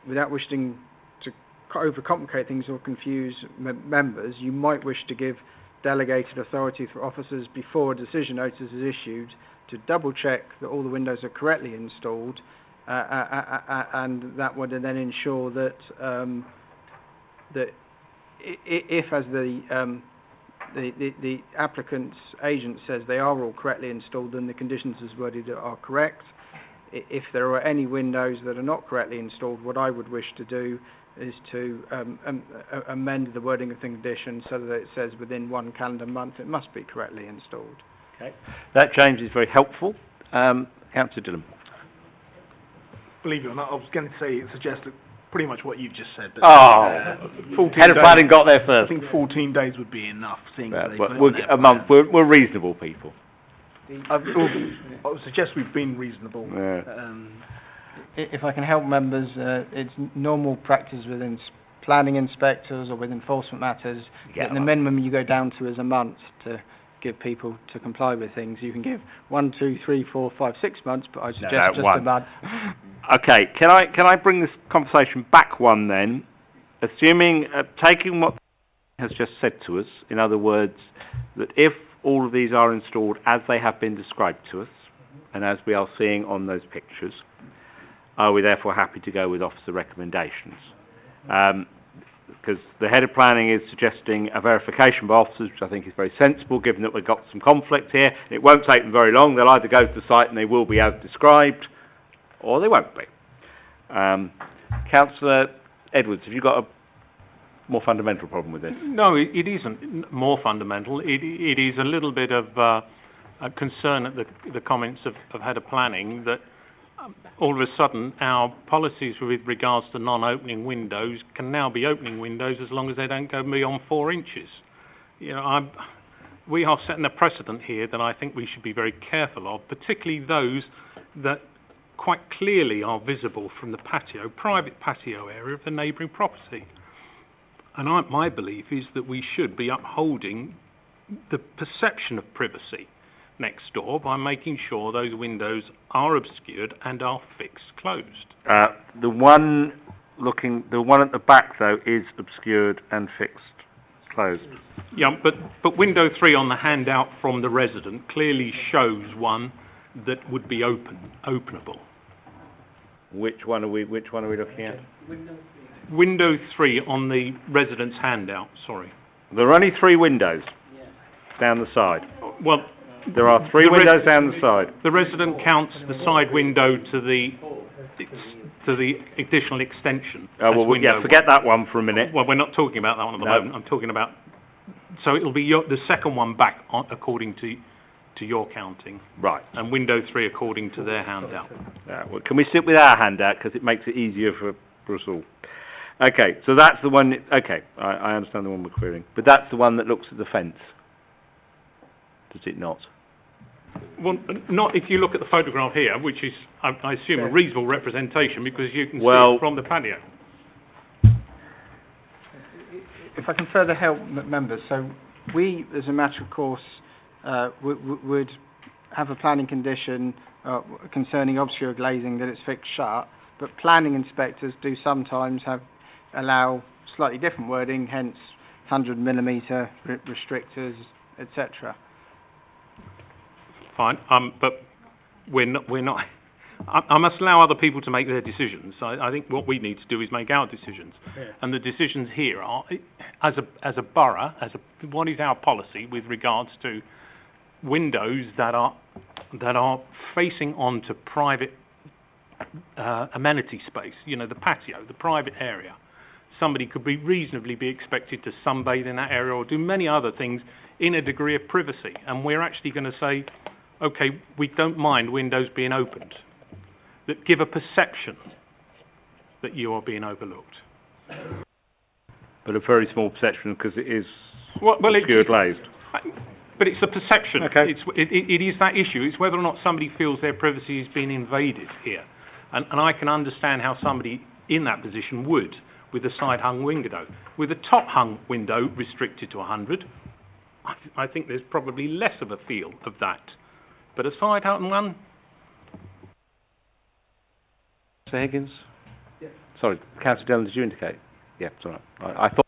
S5: without wishing to overcomplicate things or confuse members, you might wish to give delegated authority for officers before a decision notice is issued to double check that all the windows are correctly installed, and that would then ensure that that if, as the applicant's agent says they are all correctly installed, then the conditions as worded are correct. If there are any windows that are not correctly installed, what I would wish to do is to amend the wording of the condition so that it says within 1 calendar month it must be correctly installed.
S1: Okay, that change is very helpful. Councillor Dillon.
S14: Believe it or not, I was going to say it suggests pretty much what you've just said. But,
S1: Head of planning got there first.
S14: I think 14 days would be enough.
S1: A month. We're reasonable people.
S14: I would suggest we've been reasonable.
S4: Yeah.
S5: If I can help members, it's normal practice within planning inspectors or with enforcement matters that the minimum you go down to is a month to give people to comply with things. You can give 1, 2, 3, 4, 5, 6 months, but I suggest just a month.
S1: Okay, can I bring this conversation back one then? Assuming, taking what has just said to us, in other words, that if all of these are installed as they have been described to us, and as we are seeing on those pictures, are we therefore happy to go with officer recommendations? Because the head of planning is suggesting a verification by officers, which I think is very sensible, given that we've got some conflict here. It won't take them very long. They'll either go to the site and they will be as described, or they won't be. Councillor Edwards, have you got a more fundamental problem with this?
S3: No, it isn't more fundamental. It is a little bit of a concern at the comments of head of planning that all of a sudden our policies with regards to non-opening windows can now be opening windows as long as they don't go beyond 4 inches. You know, we are setting a precedent here that I think we should be very careful of, particularly those that quite clearly are visible from the patio, private patio area of the neighbouring property. And my belief is that we should be upholding the perception of privacy next door by making sure those windows are obscured and are fixed closed.
S1: The one at the back though is obscured and fixed closed.
S3: Yeah, but window 3 on the handout from the resident clearly shows one that would be openable.
S1: Which one are we looking at?
S3: Window 3 on the resident's handout, sorry.
S1: There are only 3 windows down the side.
S3: Well,
S1: there are 3 windows down the side.
S3: The resident counts the side window to the additional extension.
S1: Forget that one for a minute.
S3: Well, we're not talking about that one at the moment. I'm talking about... So it'll be the second one back according to your counting.
S1: Right.
S3: And window 3 according to their handout.
S1: Well, can we sit with our handout because it makes it easier for us all? Okay, so that's the one... Okay, I understand the one we're querying. But that's the one that looks at the fence. Does it not?
S3: Well, not if you look at the photograph here, which is, I assume, a reasonable representation because you can see it from the patio.
S5: If I can further help members, so we, as a matter of course, would have a planning condition concerning obscure glazing that it's fixed shut, but planning inspectors do sometimes allow slightly different wording, hence 100mm restrictors, etc.
S3: Fine, but we're not. I must allow other people to make their decisions. I think what we need to do is make our decisions, and the decisions here are, as a borough, what is our policy with regards to windows that are facing onto private amenity space. You know, the patio, the private area. Somebody could reasonably be expected to sunbathe in that area or do many other things in a degree of privacy, and we're actually going to say, okay, we don't mind windows being opened that give a perception that you are being overlooked.
S1: But a very small perception because it is obscure glazed.
S3: But it's a perception.
S1: Okay.
S3: It is that issue. It's whether or not somebody feels their privacy is being invaded here. And I can understand how somebody in that position would, with a side-hung window. With a top-hung window restricted to 100, I think there's probably less of a feel of that. But a side-hung one...
S1: Mr. Higgins? Yeah. Sorry, Councillor Dillon, did you indicate? Yeah, it's all right. I thought...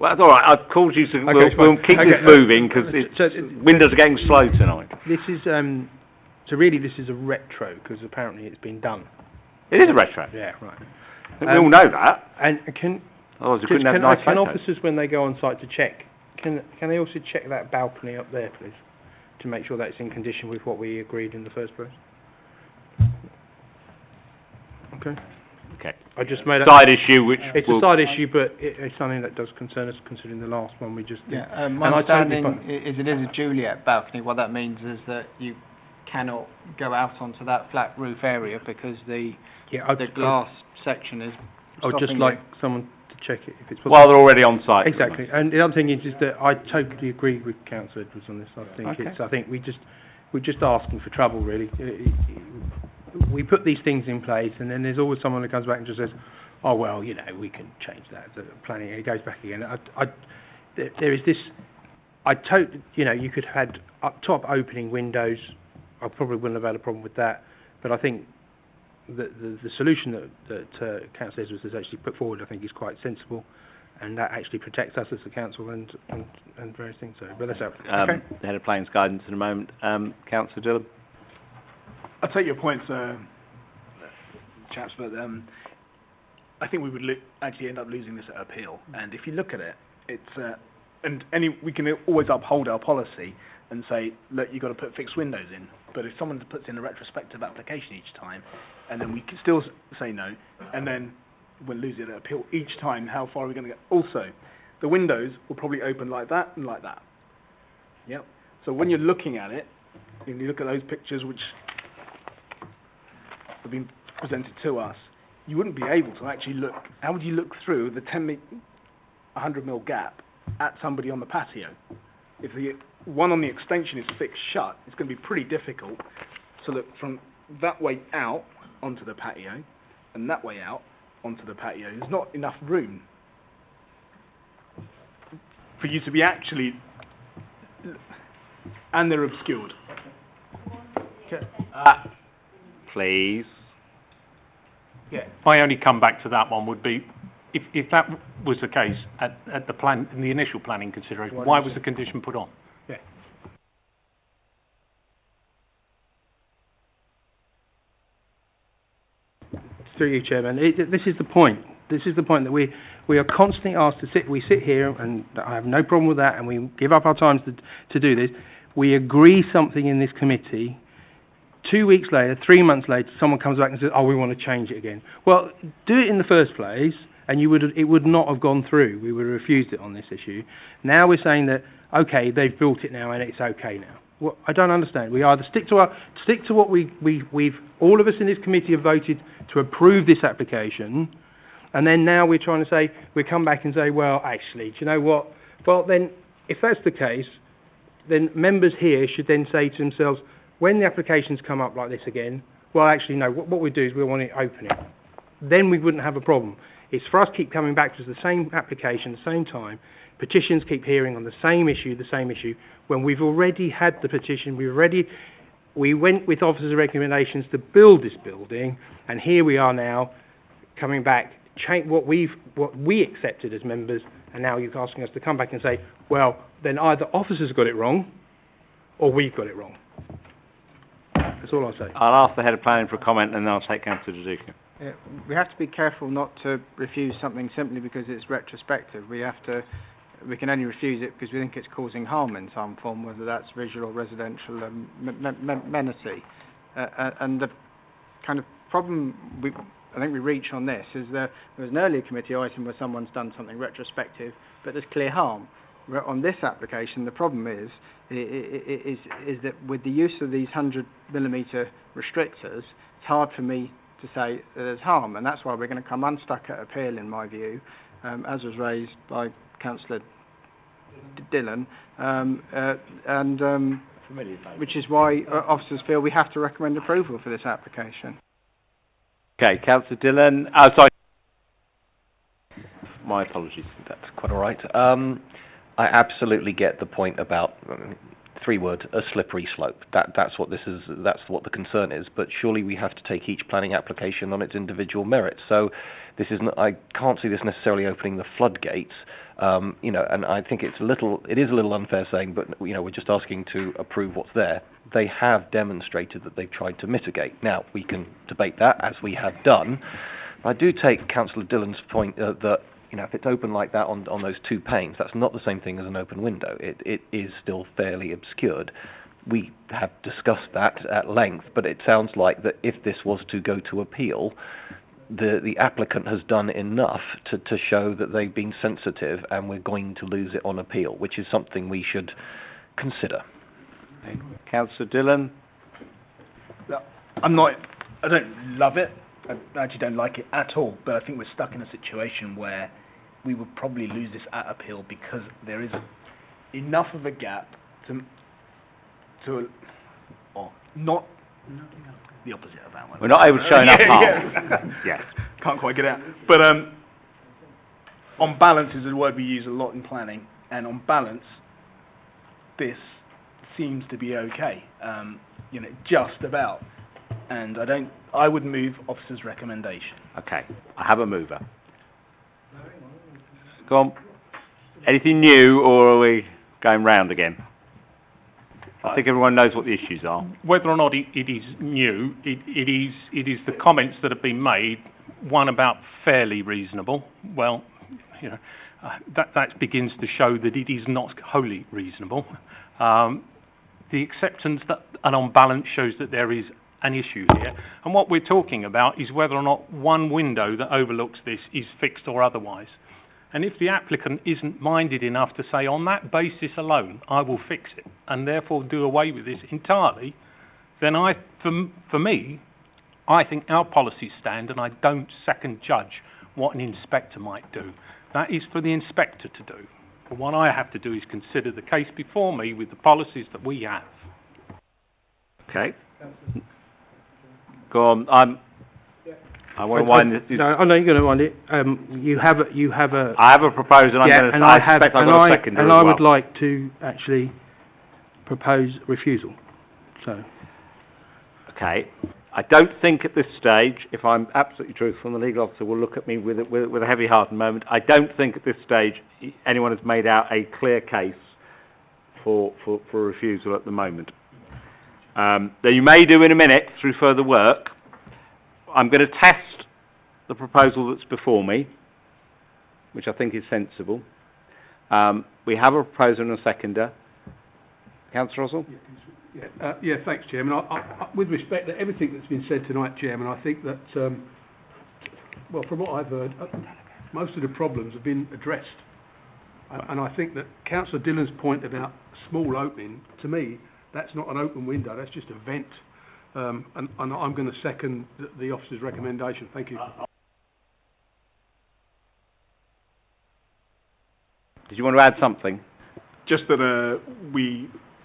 S1: Well, that's all right. I've called you, so we'll keep this moving, because windows are getting slow tonight.
S9: This is... So really this is a retro, because apparently it's been done.
S1: It is a retro?
S9: Yeah, right.
S1: We all know that.
S9: And can officers, when they go on site to check, can they also check that balcony up there, please, to make sure that it's in condition with what we agreed in the first place? Okay. I just made a
S1: side issue, which
S9: it's a side issue, but it's something that does concern us, considering the last one we just did.
S5: Yeah, my understanding is it is a Juliet balcony. What that means is that you cannot go out onto that flat roof area because the glass section is.
S9: I would just like someone to check it if it's possible.
S1: While they're already on site.
S9: Exactly. And the other thing is just that I totally agree with Councillor Edwards on this. I think we're just asking for trouble, really. We put these things in place, and then there's always someone that comes back and just says, "Oh well, you know, we can change that." The planning, it goes back again. There is this. You know, you could have had up top opening windows. I probably wouldn't have had a problem with that, but I think the solution that Councillor Edwards has actually put forward, I think, is quite sensible, and that actually protects us as a council and various things. So, but let's have okay.
S1: The Head of Planning's guidance in a moment. Councillor Dillon.
S14: I take your points, chaps, but I think we would actually end up losing this at appeal. And if you look at it, it's we can always uphold our policy and say, look, you've got to put fixed windows in. But if someone puts in a retrospective application each time, and then we can still say no, and then we'll lose it at appeal each time, how far are we going to get? Also, the windows will probably open like that and like that. Yep. So when you're looking at it, and you look at those pictures which have been presented to us, you wouldn't be able to actually look. How would you look through the 100 mil gap at somebody on the patio? If the one on the extension is fixed shut, it's going to be pretty difficult to look from that way out onto the patio and that way out onto the patio. There's not enough room for you to be actually, and they're obscured.
S1: Okay. Please.
S3: Yeah. My only come back to that one would be, if that was the case at the plan, in the initial planning consideration, why was the condition put on?
S9: Yeah. Through you, Chairman. This is the point. This is the point that we are constantly asked to sit. We sit here, and I have no problem with that, and we give up our time to do this. We agree something in this committee. 2 weeks later, 3 months later, someone comes back and says, "Oh, we want to change it again." Well, do it in the first place, and it would not have gone through. We would have refused it on this issue. Now we're saying that, okay, they've built it now and it's okay now. Well, I don't understand. We either stick to what we've all of us in this committee have voted to approve this application, and then now we're trying to say, we come back and say, well, actually, do you know what? Well, then, if that's the case, then members here should then say to themselves, when the applications come up like this again, well, actually, no, what we do is we want to open it. Then we wouldn't have a problem. It's for us to keep coming back to the same application, the same time. Petitions keep hearing on the same issue, when we've already had the petition, we went with officers' recommendations to build this building, and here we are now coming back, what we accepted as members, and now you're asking us to come back and say, well, then either officers got it wrong, or we've got it wrong. That's all I'll say.
S1: I'll ask the Head of Planning for a comment, and then I'll take Councillor Duduka.
S5: Yeah, we have to be careful not to refuse something simply because it's retrospective. We can only refuse it because we think it's causing harm in some form, whether that's visual or residential amenity. And the kind of problem I think we reach on this is that there was an earlier committee item where someone's done something retrospective, but there's clear harm. On this application, the problem is that with the use of these 100mm restrictors, it's hard for me to say that there's harm, and that's why we're going to come unstuck at appeal, in my view, as was raised by Councillor Dillon, which is why officers feel we have to recommend approval for this application.
S1: Okay, Councillor Dillon. Oh, sorry. My apologies.
S11: That's quite all right. I absolutely get the point about 3 words: a slippery slope. That's what this is. That's what the concern is. But surely we have to take each planning application on its individual merits. So this is. I can't see this necessarily opening the floodgates. And I think it is a little unfair saying, but we're just asking to approve what's there. They have demonstrated that they've tried to mitigate. Now we can debate that, as we have done. I do take Councillor Dillon's point that if it's open like that on those 2 panes, that's not the same thing as an open window. It is still fairly obscured. We have discussed that at length, but it sounds like that if this was to go to appeal, the applicant has done enough to show that they've been sensitive, and we're going to lose it on appeal, which is something we should consider.
S1: Councillor Dillon.
S14: I don't love it. I actually don't like it at all, but I think we're stuck in a situation where we would probably lose this at appeal because there is enough of a gap to or not the opposite of that one.
S1: We're not able to show enough harm.
S14: Yes. Can't quite get it out. But on balance is a word we use a lot in planning, and on balance, this seems to be okay. Just about. And I would move officer's recommendation.
S1: Okay, I have a mover. Go on. Anything new, or are we going round again? I think everyone knows what the issues are.
S3: Whether or not it is new, it is the comments that have been made. One about fairly reasonable. Well, that begins to show that it is not wholly reasonable. The acceptance and on balance shows that there is an issue here. And what we're talking about is whether or not one window that overlooks this is fixed or otherwise. And if the applicant isn't minded enough to say, on that basis alone, I will fix it, and therefore do away with this entirely, then for me, I think our policies stand, and I don't second judge what an inspector might do. That is for the inspector to do. But what I have to do is consider the case before me with the policies that we have.
S1: Okay. Go on. I want to wind this.
S9: No, I know you're going to wind it. You have a.
S1: I have a proposal. I expect I've got a second.
S9: And I would like to actually propose refusal. So.
S1: Okay. I don't think at this stage, if I'm absolutely truthful, and the legal officer will look at me with a heavy heart in a moment, I don't think at this stage anyone has made out a clear case for refusal at the moment. That you may do in a minute through further work. I'm going to test the proposal that's before me, which I think is sensible. We have a proposer and a seconder. Councillor Russell?
S8: Yeah, thanks, Chairman. I, with respect to everything that's been said tonight, Chairman, I think that, well, from what I've heard, most of the problems have been addressed. And I think that Councillor Dillon's point about small opening, to me, that's not an open window, that's just a vent. And I'm going to second the officer's recommendation. Thank you.
S1: Did you want to add something?
S14: Just that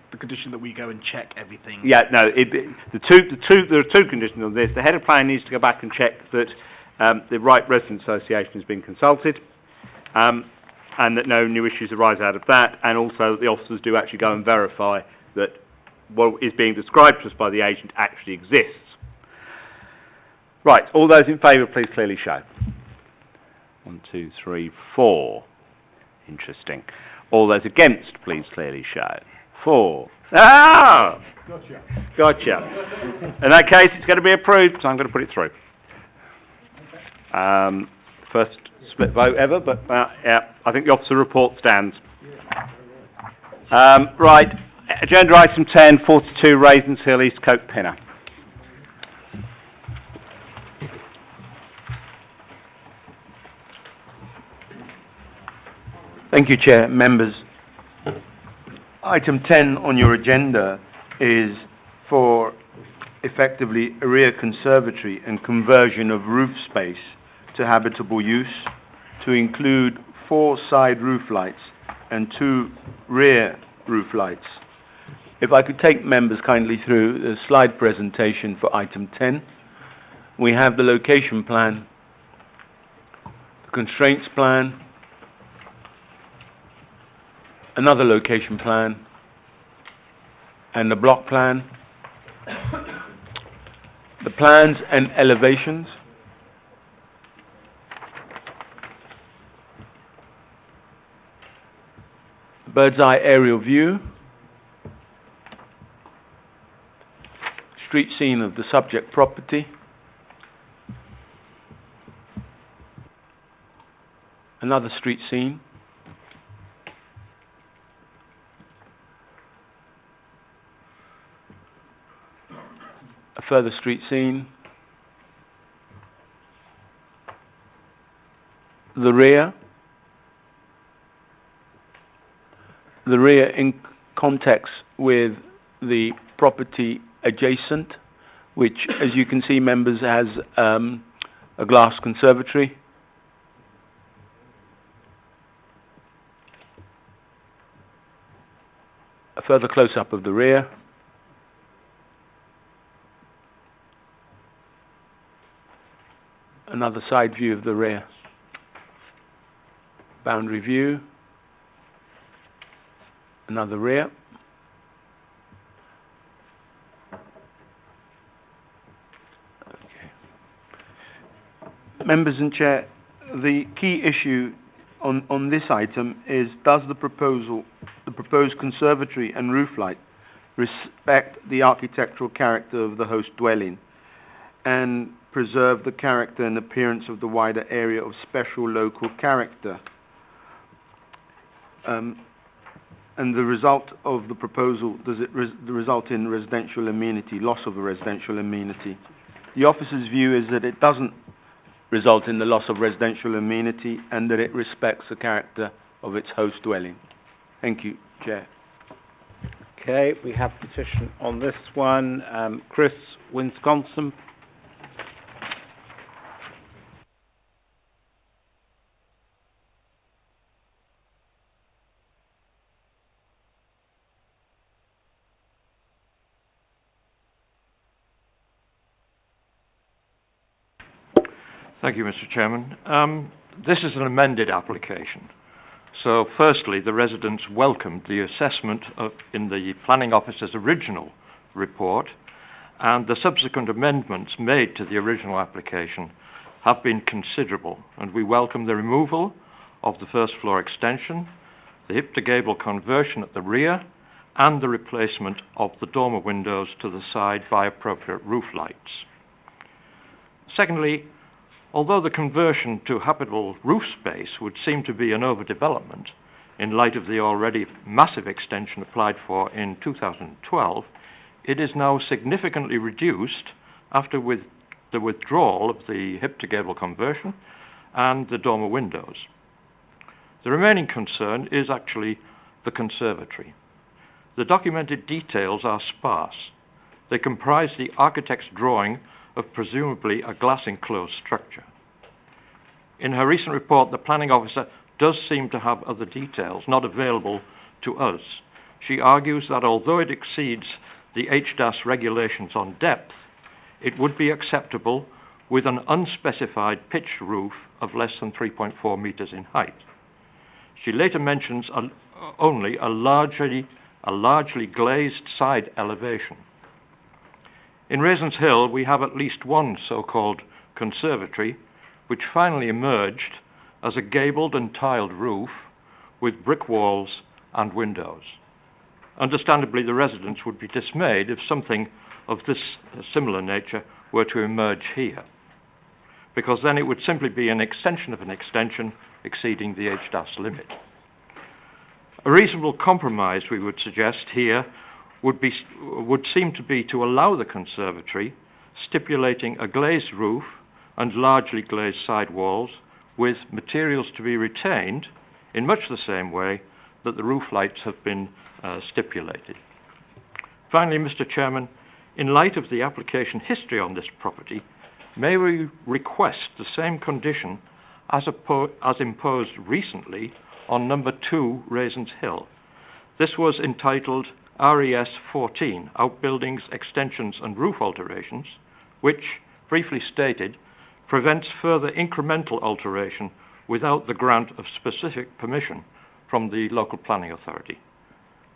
S14: the condition that we go and check everything.
S1: Yeah, no. There are two conditions on this. The head of plan needs to go back and check that the Right Resident Association has been consulted, and that no new issues arise out of that, and also that the officers do actually go and verify that what is being described to us by the agent actually exists. Right, all those in favour, please clearly show. 1, 2, 3, 4. Interesting. All those against, please clearly show. 4. Ah! Gotcha. In that case, it's going to be approved, so I'm going to put it through. First split vote ever, but yeah, I think the officer report stands. Right. Agenda item 10, 42 Raisins Hill, East Cote Pinner.
S4: Thank you, Chair. Members, item 10 on your agenda is for effectively a rear conservatory and conversion of roof space to habitable use to include 4 side roof lights and 2 rear roof lights. If I could take members kindly through the slide presentation for item 10. We have the location plan, the constraints plan, another location plan, and the block plan, the plans and elevations, bird's eye aerial view, street scene of the subject property, another street scene, a further street scene, the rear in context with the property adjacent, which, as you can see, members, has a glass conservatory. further close-up of the rear. Another side view of the rear. Boundary view. Another rear. Okay. Members and Chair, the key issue on this item is, does the proposed conservatory and roof light respect the architectural character of the host dwelling and preserve the character and appearance of the wider area of special local character? And the result of the proposal, does it result in residential amenity, loss of a residential amenity? The officer's view is that it doesn't result in the loss of residential amenity and that it respects the character of its host dwelling. Thank you, Chair.
S1: Okay, we have petition on this one. Chris, Wisconsin.
S16: Thank you, Mr. Chairman. This is an amended application. So, firstly, the residents welcomed the assessment in the planning officer's original report, and the subsequent amendments made to the original application have been considerable, and we welcome the removal of the first floor extension, the hip to gable conversion at the rear, and the replacement of the dormer windows to the side by appropriate roof lights. Secondly, although the conversion to habitable roof space would seem to be an overdevelopment in light of the already massive extension applied for in 2012, it is now significantly reduced after the withdrawal of the hip to gable conversion and the dormer windows. The remaining concern is actually the conservatory. The documented details are sparse. They comprise the architect's drawing of presumably a glass enclosed structure. In her recent report, the planning officer does seem to have other details not available to us. She argues that although it exceeds the HDAS regulations on depth, it would be acceptable with an unspecified pitched roof of less than 3.4 metres in height. She later mentions only a largely glazed side elevation. In Raisins Hill, we have at least one so-called conservatory, which finally emerged as a gabled and tiled roof with brick walls and windows. Understandably, the residents would be dismayed if something of this similar nature were to emerge here, because then it would simply be an extension of an extension exceeding the HDAS limit. A reasonable compromise, we would suggest here, would seem to be to allow the conservatory, stipulating a glazed roof and largely glazed side walls with materials to be retained in much the same way that the roof lights have been stipulated. Finally, Mr. Chairman, in light of the application history on this property, may we request the same condition as imposed recently on number 2 Raisins Hill. This was entitled RES 14, Outbuildings, Extensions and Roof Alterations, which, briefly stated, prevents further incremental alteration without the grant of specific permission from the local planning authority.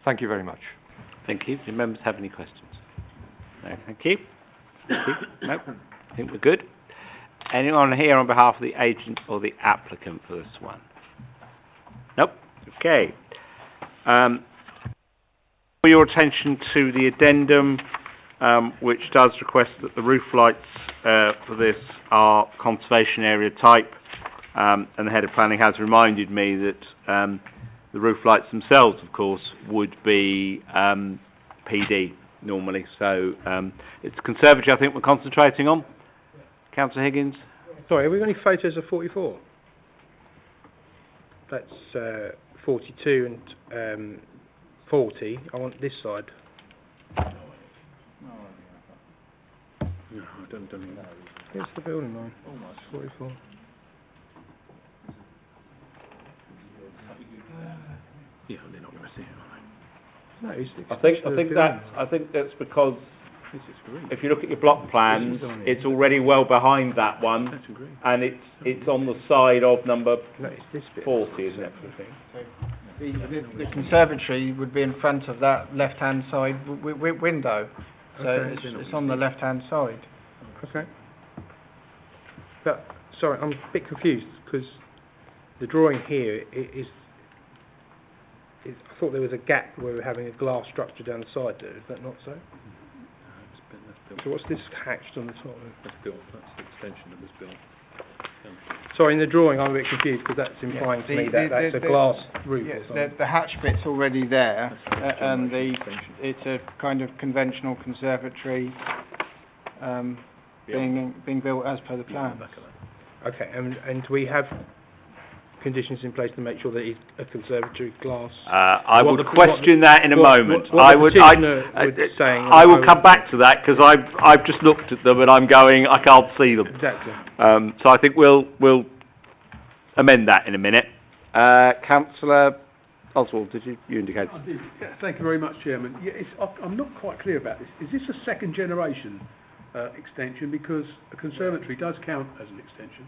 S16: Thank you very much.
S1: Thank you. Do members have any questions? No, thank you. Thank you. No, I think we're good. Anyone here on behalf of the agent or the applicant for this one? Nope. Okay. For your attention to the addendum, which does request that the roof lights for this are conservation area type, and the head of planning has reminded me that the roof lights themselves, of course, would be PD normally. So it's conservatory, I think, we're concentrating on. Councillor Higgins?
S9: Sorry, have we got any photos of 44? That's 42 and 40. I want this side. No, I don't know. Here's the building line. 44. Yeah, they're not going to see it, are they? No,
S1: I think that's because if you look at your block plans, it's already well behind that one, and it's on the side of number 40, isn't it?
S5: The conservatory would be in front of that left-hand side window, so it's on the left-hand side.
S9: Okay. But, sorry, I'm a bit confused, because the drawing here is I thought there was a gap where we're having a glass structure down the side there. Is that not so? So what's this hatched on the top? That's built. That's the extension that was built. Sorry, in the drawing I'm a bit confused because that's implying to me that's a glass roof or something.
S5: The hatch bit's already there, and it's a kind of conventional conservatory being built as per the plan.
S9: Okay, and we have conditions in place to make sure that it's a conservatory glass.
S1: I would question that in a moment. I will come back to that because I've just looked at them and I'm going, I can't see them.
S9: Exactly.
S1: So I think we'll amend that in a minute. Councillor Oswald, did you indicate?
S8: I did. Yeah, thank you very much, Chairman. Yeah, I'm not quite clear about this. Is this a second generation extension? Because a conservatory does count as an extension.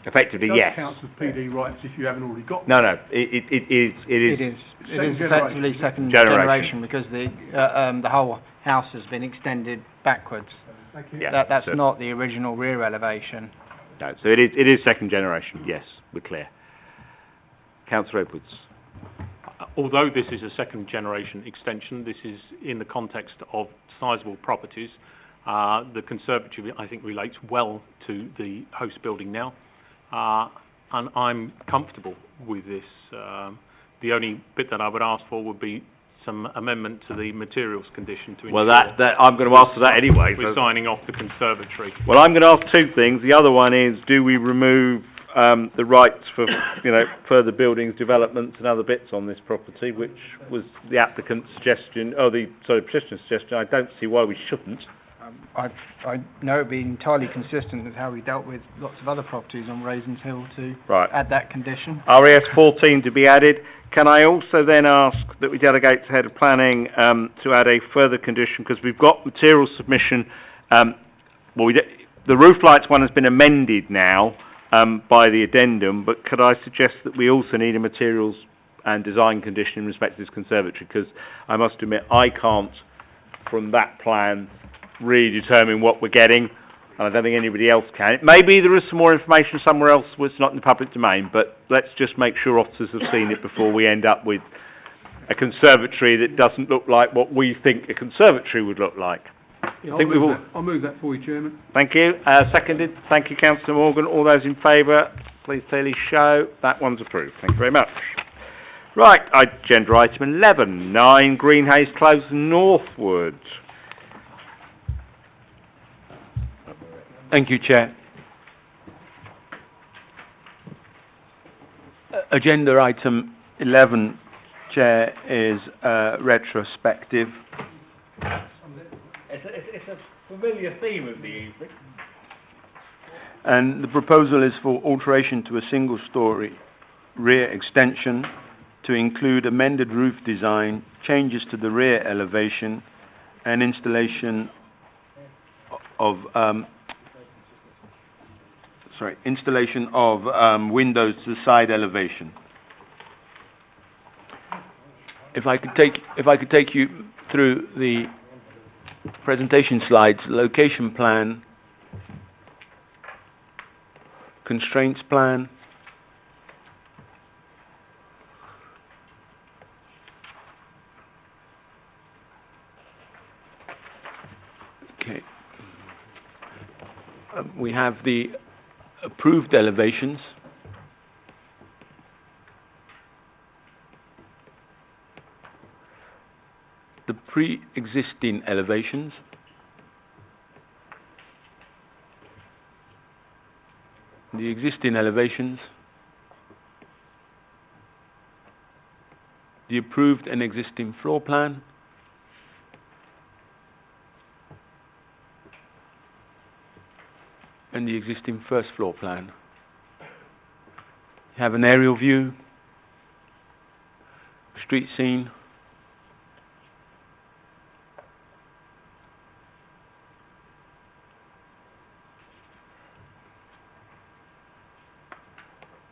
S1: Effectively, yes.
S8: It counts as PD rights if you haven't already got.
S1: No, it is
S5: effectively second generation because the whole house has been extended backwards.
S8: Thank you.
S1: Yeah,
S5: that's not the original rear elevation.
S1: No, so it is second generation. Yes, we're clear. Councillor Edwards.
S3: Although this is a second generation extension, this is in the context of sizable properties. The conservatory, I think, relates well to the host building now. And I'm comfortable with this. The only bit that I would ask for would be some amendment to the materials condition to ensure...
S1: Well, I'm going to ask for that anyway.
S3: We're signing off the conservatory.
S1: Well, I'm going to ask two things. The other one is, do we remove the rights for further buildings, developments and other bits on this property, which was the applicant's suggestion, petitioner's suggestion. I don't see why we shouldn't.
S5: I know it'd be entirely consistent with how we dealt with lots of other properties on Raisins Hill to add that condition.
S1: RES 14 to be added. Can I also then ask that we delegate to Head of Planning to add a further condition, because we've got material submission. The roof lights one has been amended now by the addendum, but could I suggest that we also need a materials and design condition in respect to this conservatory, because I must admit I can't, from that plan, really determine what we're getting, and I don't think anybody else can. Maybe there is some more information somewhere else where it's not in the public domain, but let's just make sure officers have seen it before we end up with a conservatory that doesn't look like what we think a conservatory would look like.
S8: Yeah, I'll move that for you, Chairman.
S1: Thank you. Seconded. Thank you, Councillor Morgan. All those in favour, please clearly show. That one's approved. Thank you very much. Right, agenda item 11, 9 Greenhays Close Northwood.
S4: Thank you, Chair. Agenda item 11, Chair, is retrospective.
S1: It's a familiar theme of the evening.
S4: And the proposal is for alteration to a single-storey rear extension to include amended roof design, changes to the rear elevation, and installation of windows to the side elevation. If I could take you through the presentation slides, location plan, constraints plan, okay. We have the approved elevations, the pre-existing elevations, the existing elevations, the approved and existing floor plan, and the existing first floor plan. You have an aerial view, street scene,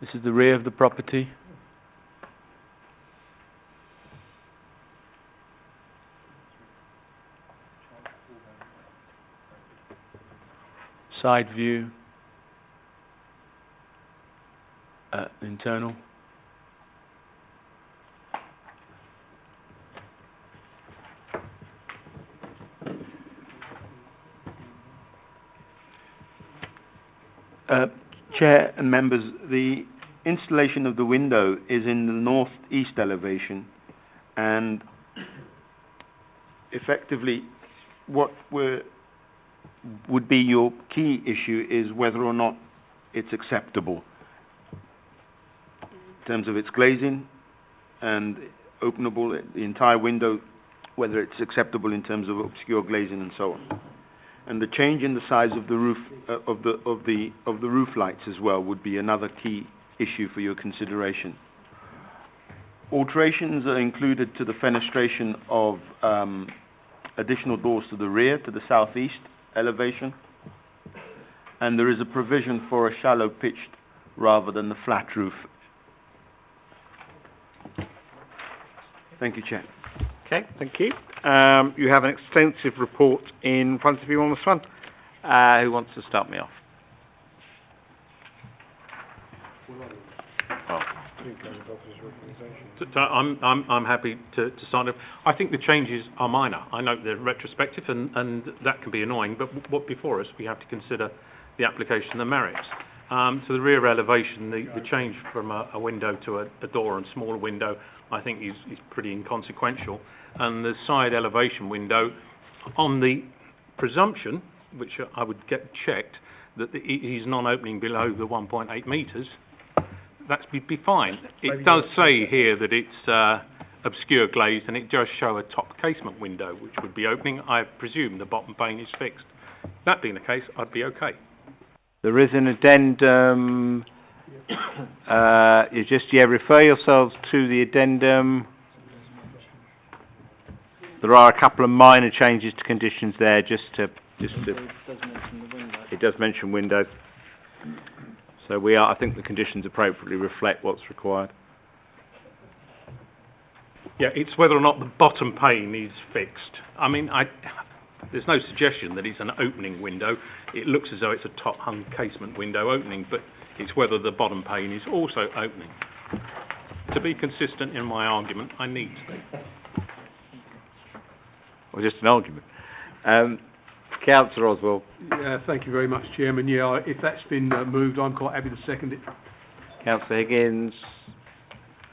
S4: This is the rear of the property. Side view. Internal. Chair and members, the installation of the window is in the northeast elevation, and effectively what would be your key issue is whether or not it's acceptable in terms of its glazing and openable, the entire window, whether it's acceptable in terms of obscure glazing and so on. And the change in the size of the roof of the roof lights as well would be another key issue for your consideration. Alterations are included to the fenestration of additional doors to the rear, to the southeast elevation, and there is a provision for a shallow pitched rather than the flat roof. Thank you, Chair.
S1: Okay, thank you. You have an extensive report in front of you on this one. Who wants to start me off?
S3: I'm happy to start off. I think the changes are minor. I know they're retrospective and that can be annoying, but what before us, we have to consider the application and the merits. So the rear elevation, the change from a window to a door and smaller window, I think is pretty inconsequential. And the side elevation window, on the presumption, which I would get checked, that it is non-opening below the 1.8 metres, that's be fine. It does say here that it's obscure glazed, and it does show a top casement window, which would be opening. I presume the bottom pane is fixed. That being the case, I'd be okay.
S1: There is an addendum. Refer yourselves to the addendum. There are a couple of minor changes to conditions there, it does mention windows. So I think the conditions appropriately reflect what's required.
S3: Yeah, it's whether or not the bottom pane is fixed. I mean, there's no suggestion that it's an opening window. It looks as though it's a top-hung casement window opening, but it's whether the bottom pane is also opening. To be consistent in my argument, I need to be.
S1: Or just an argument. Councillor Oswald.
S8: Thank you very much, Chairman. Yeah, if that's been moved, I'm quite happy to second it.
S1: Councillor Higgins.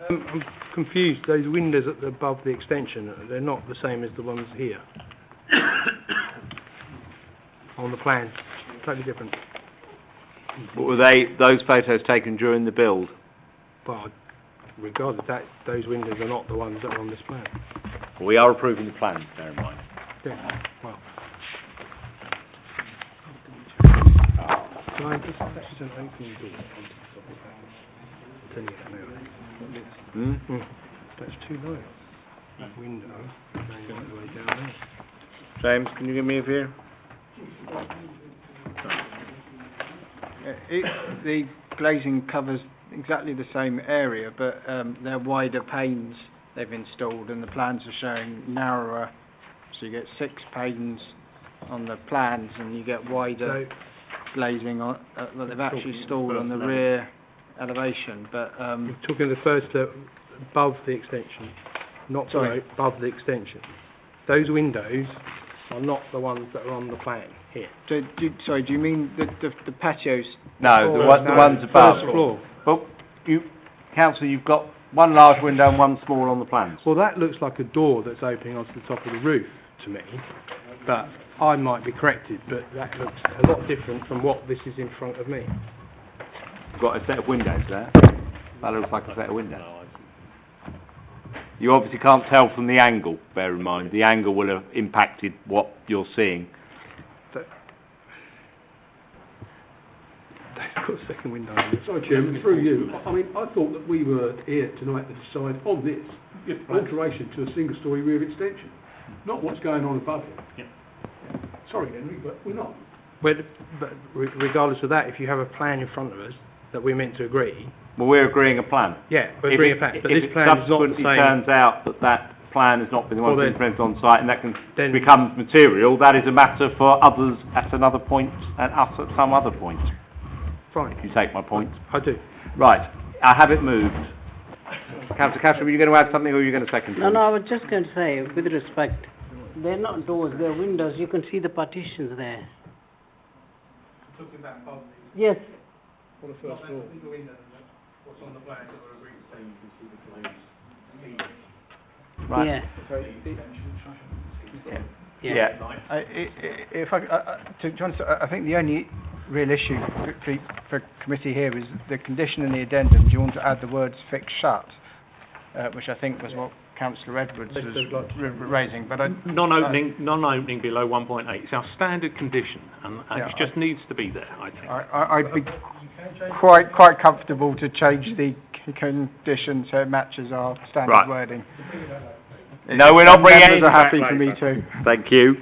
S9: I'm confused. Those windows above the extension, they're not the same as the ones here. On the plan, totally different.
S1: Were those photos taken during the build?
S9: Well, regardless, those windows are not the ones that are on this plan.
S1: Well, we are approving the plan, bear in mind.
S9: Yeah, well. This is an opening door onto the top of that. I'll tell you that now. That's too low. That window going right the way down there.
S1: James, can you give me a view?
S5: The glazing covers exactly the same area, but they're wider panes they've installed, and the plans are showing narrower. So you get 6 panes on the plans, and you get wider glazing on that they've actually installed on the rear elevation. But
S9: you're talking the first above the extension, not below, above the extension. Those windows are not the ones that are on the plan here.
S5: Do you mean the patios?
S1: No, the ones above.
S9: First floor.
S1: Well, Councillor, you've got one large window and one small on the plans.
S9: Well, that looks like a door that's opening onto the top of the roof to me, but I might be corrected, but that looks a lot different from what this is in front of me.
S1: You've got a set of windows there. That looks like a set of windows. You obviously can't tell from the angle, bear in mind. The angle will have impacted what you're seeing.
S9: They've got a second window.
S8: Sorry, Chairman, through you. I mean, I thought that we were here tonight to decide on this alteration to a single-storey rear extension, not what's going on above it.
S3: Yeah.
S8: Sorry, Henry, but we're not.
S9: But regardless of that, if you have a plan in front of us that we're meant to agree.
S1: Well, we're agreeing a plan.
S9: Yeah, we're agreeing a plan, but this plan is not the
S1: same. If it subsequently
S9: same.
S1: turns out that that plan has not been the one
S9: Well,
S1: that's implemented on site and that becomes material, that is a matter for others at another point and us at some other point.
S9: Fine.
S1: If you take my point.
S9: I do.
S1: Right. I have it moved. Councillor Cashel, were you going to add something or were you going to second?
S17: No, I was just going to say, with respect, they're not doors, they're windows. You can see the partitions there.
S8: Talking about above the...
S17: Yes.
S8: On the first floor. What's on the plan that we're agreeing to? You can see the glazed.
S1: Right.
S17: Yeah.
S5: So,
S1: Yeah.
S5: To be honest, I think the only real issue for committee here is the condition in the addendum. Do you want to add the words fixed shut, which I think was what Councillor Edwards was raising, but
S3: non-opening below 1.8. It's our standard condition, and it just needs to be there, I think.
S5: I'd be quite comfortable to change the condition so it matches our standard wording.
S1: No, we're not bringing anything
S5: are happy
S1: back
S5: for me
S1: later.
S5: too.
S1: Thank you.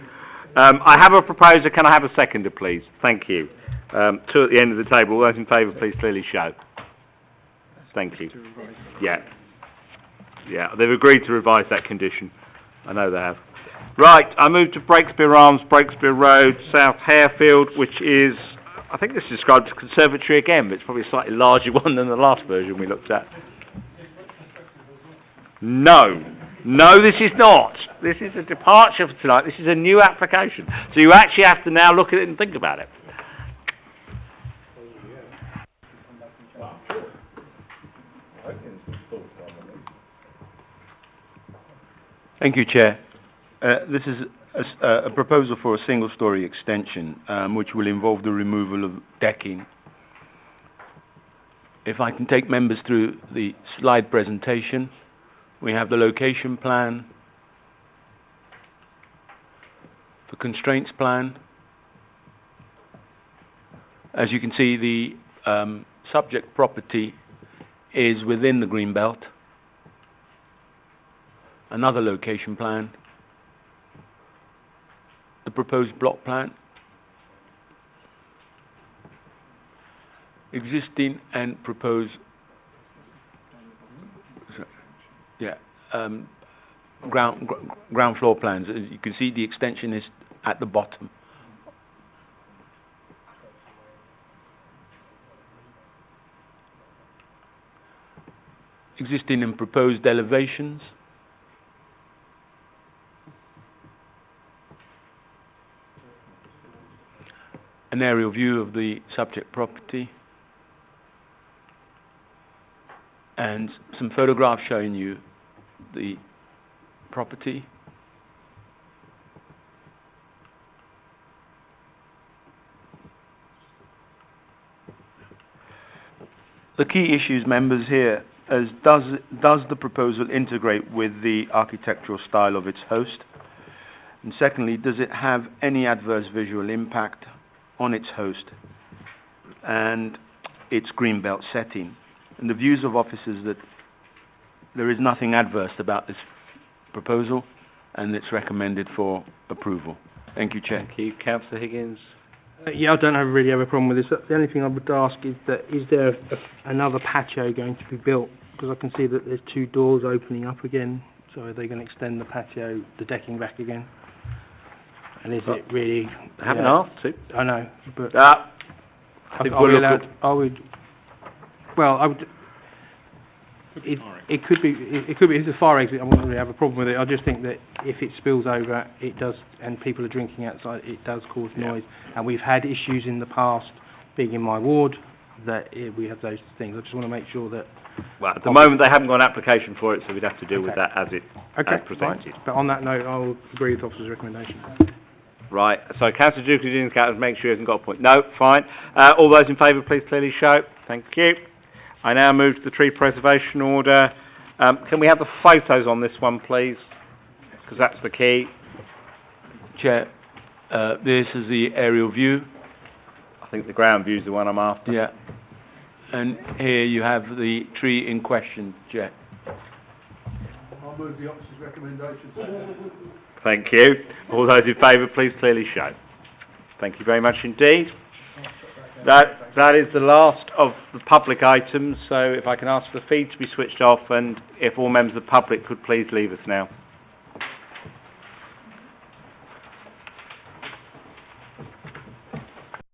S1: I have a proposer. Can I have a seconder, please? Thank you. Two at the end of the table. All those in favour, please clearly show. Thank you. Yeah. Yeah, they've agreed to revise that condition. I know they have. Right, I move to Breakspear Arms, Breakspear Road, South Harefield, which is, I think this is described as a conservatory again, but it's probably a slightly larger one than the last version we looked at. No, this is not. This is a departure for tonight. This is a new application. So you actually have to now look at it and think about it.
S4: Thank you, Chair. This is a proposal for a single-storey extension, which will involve the removal of decking. If I can take members through the slide presentation, we have the location plan, the constraints plan. As you can see, the subject property is within the green belt. Another location plan, the proposed block plan, existing and proposed, ground floor plans. As you can see, the extension is at the bottom. Existing and proposed elevations. An aerial view of the subject property and some photographs showing you the property. The key issues, members, here is does the proposal integrate with the architectural style of its host? And secondly, does it have any adverse visual impact on its host and its greenbelt setting? And the views of officers that there is nothing adverse about this proposal and it's recommended for approval. Thank you, Chair.
S1: Thank you. Councillor Higgins.
S9: Yeah, I don't really have a problem with this. The only thing I would ask is that is there another patio going to be built? Because I can see that there's two doors opening up again. So are they going to extend the patio, the decking back again? And is it really...
S1: I haven't asked to.
S9: I know, but...
S1: I think we'll look at...
S9: I would... Well, I would... It could be it's a fire exit. I wouldn't really have a problem with it. I just think that if it spills over, it does, and people are drinking outside, it does cause noise. And we've had issues in the past, being in my ward, that we have those things. I just want to make sure that...
S1: Well, at the moment they haven't got an application for it, so we'd have to deal with that as it as presented.
S9: Right. But on that note, I'll agree with the officer's recommendation.
S1: Right. So Councillor Duke is in the council to make sure he hasn't got a point. No, fine. All those in favour, please clearly show. Thank you. I now move to the tree preservation order. Can we have the photos on this one, please? Because that's the key.
S4: Chair, this is the aerial view.
S1: I think the ground view is the one I'm after.
S4: Yeah. And here you have the tree in question, Chair.
S8: I'll move the officer's recommendation.
S1: Thank you. All those in favour, please clearly show. Thank you very much indeed. That is the last of the public items, so if I can ask for the feed to be switched off, and if all members of the public could please leave us now.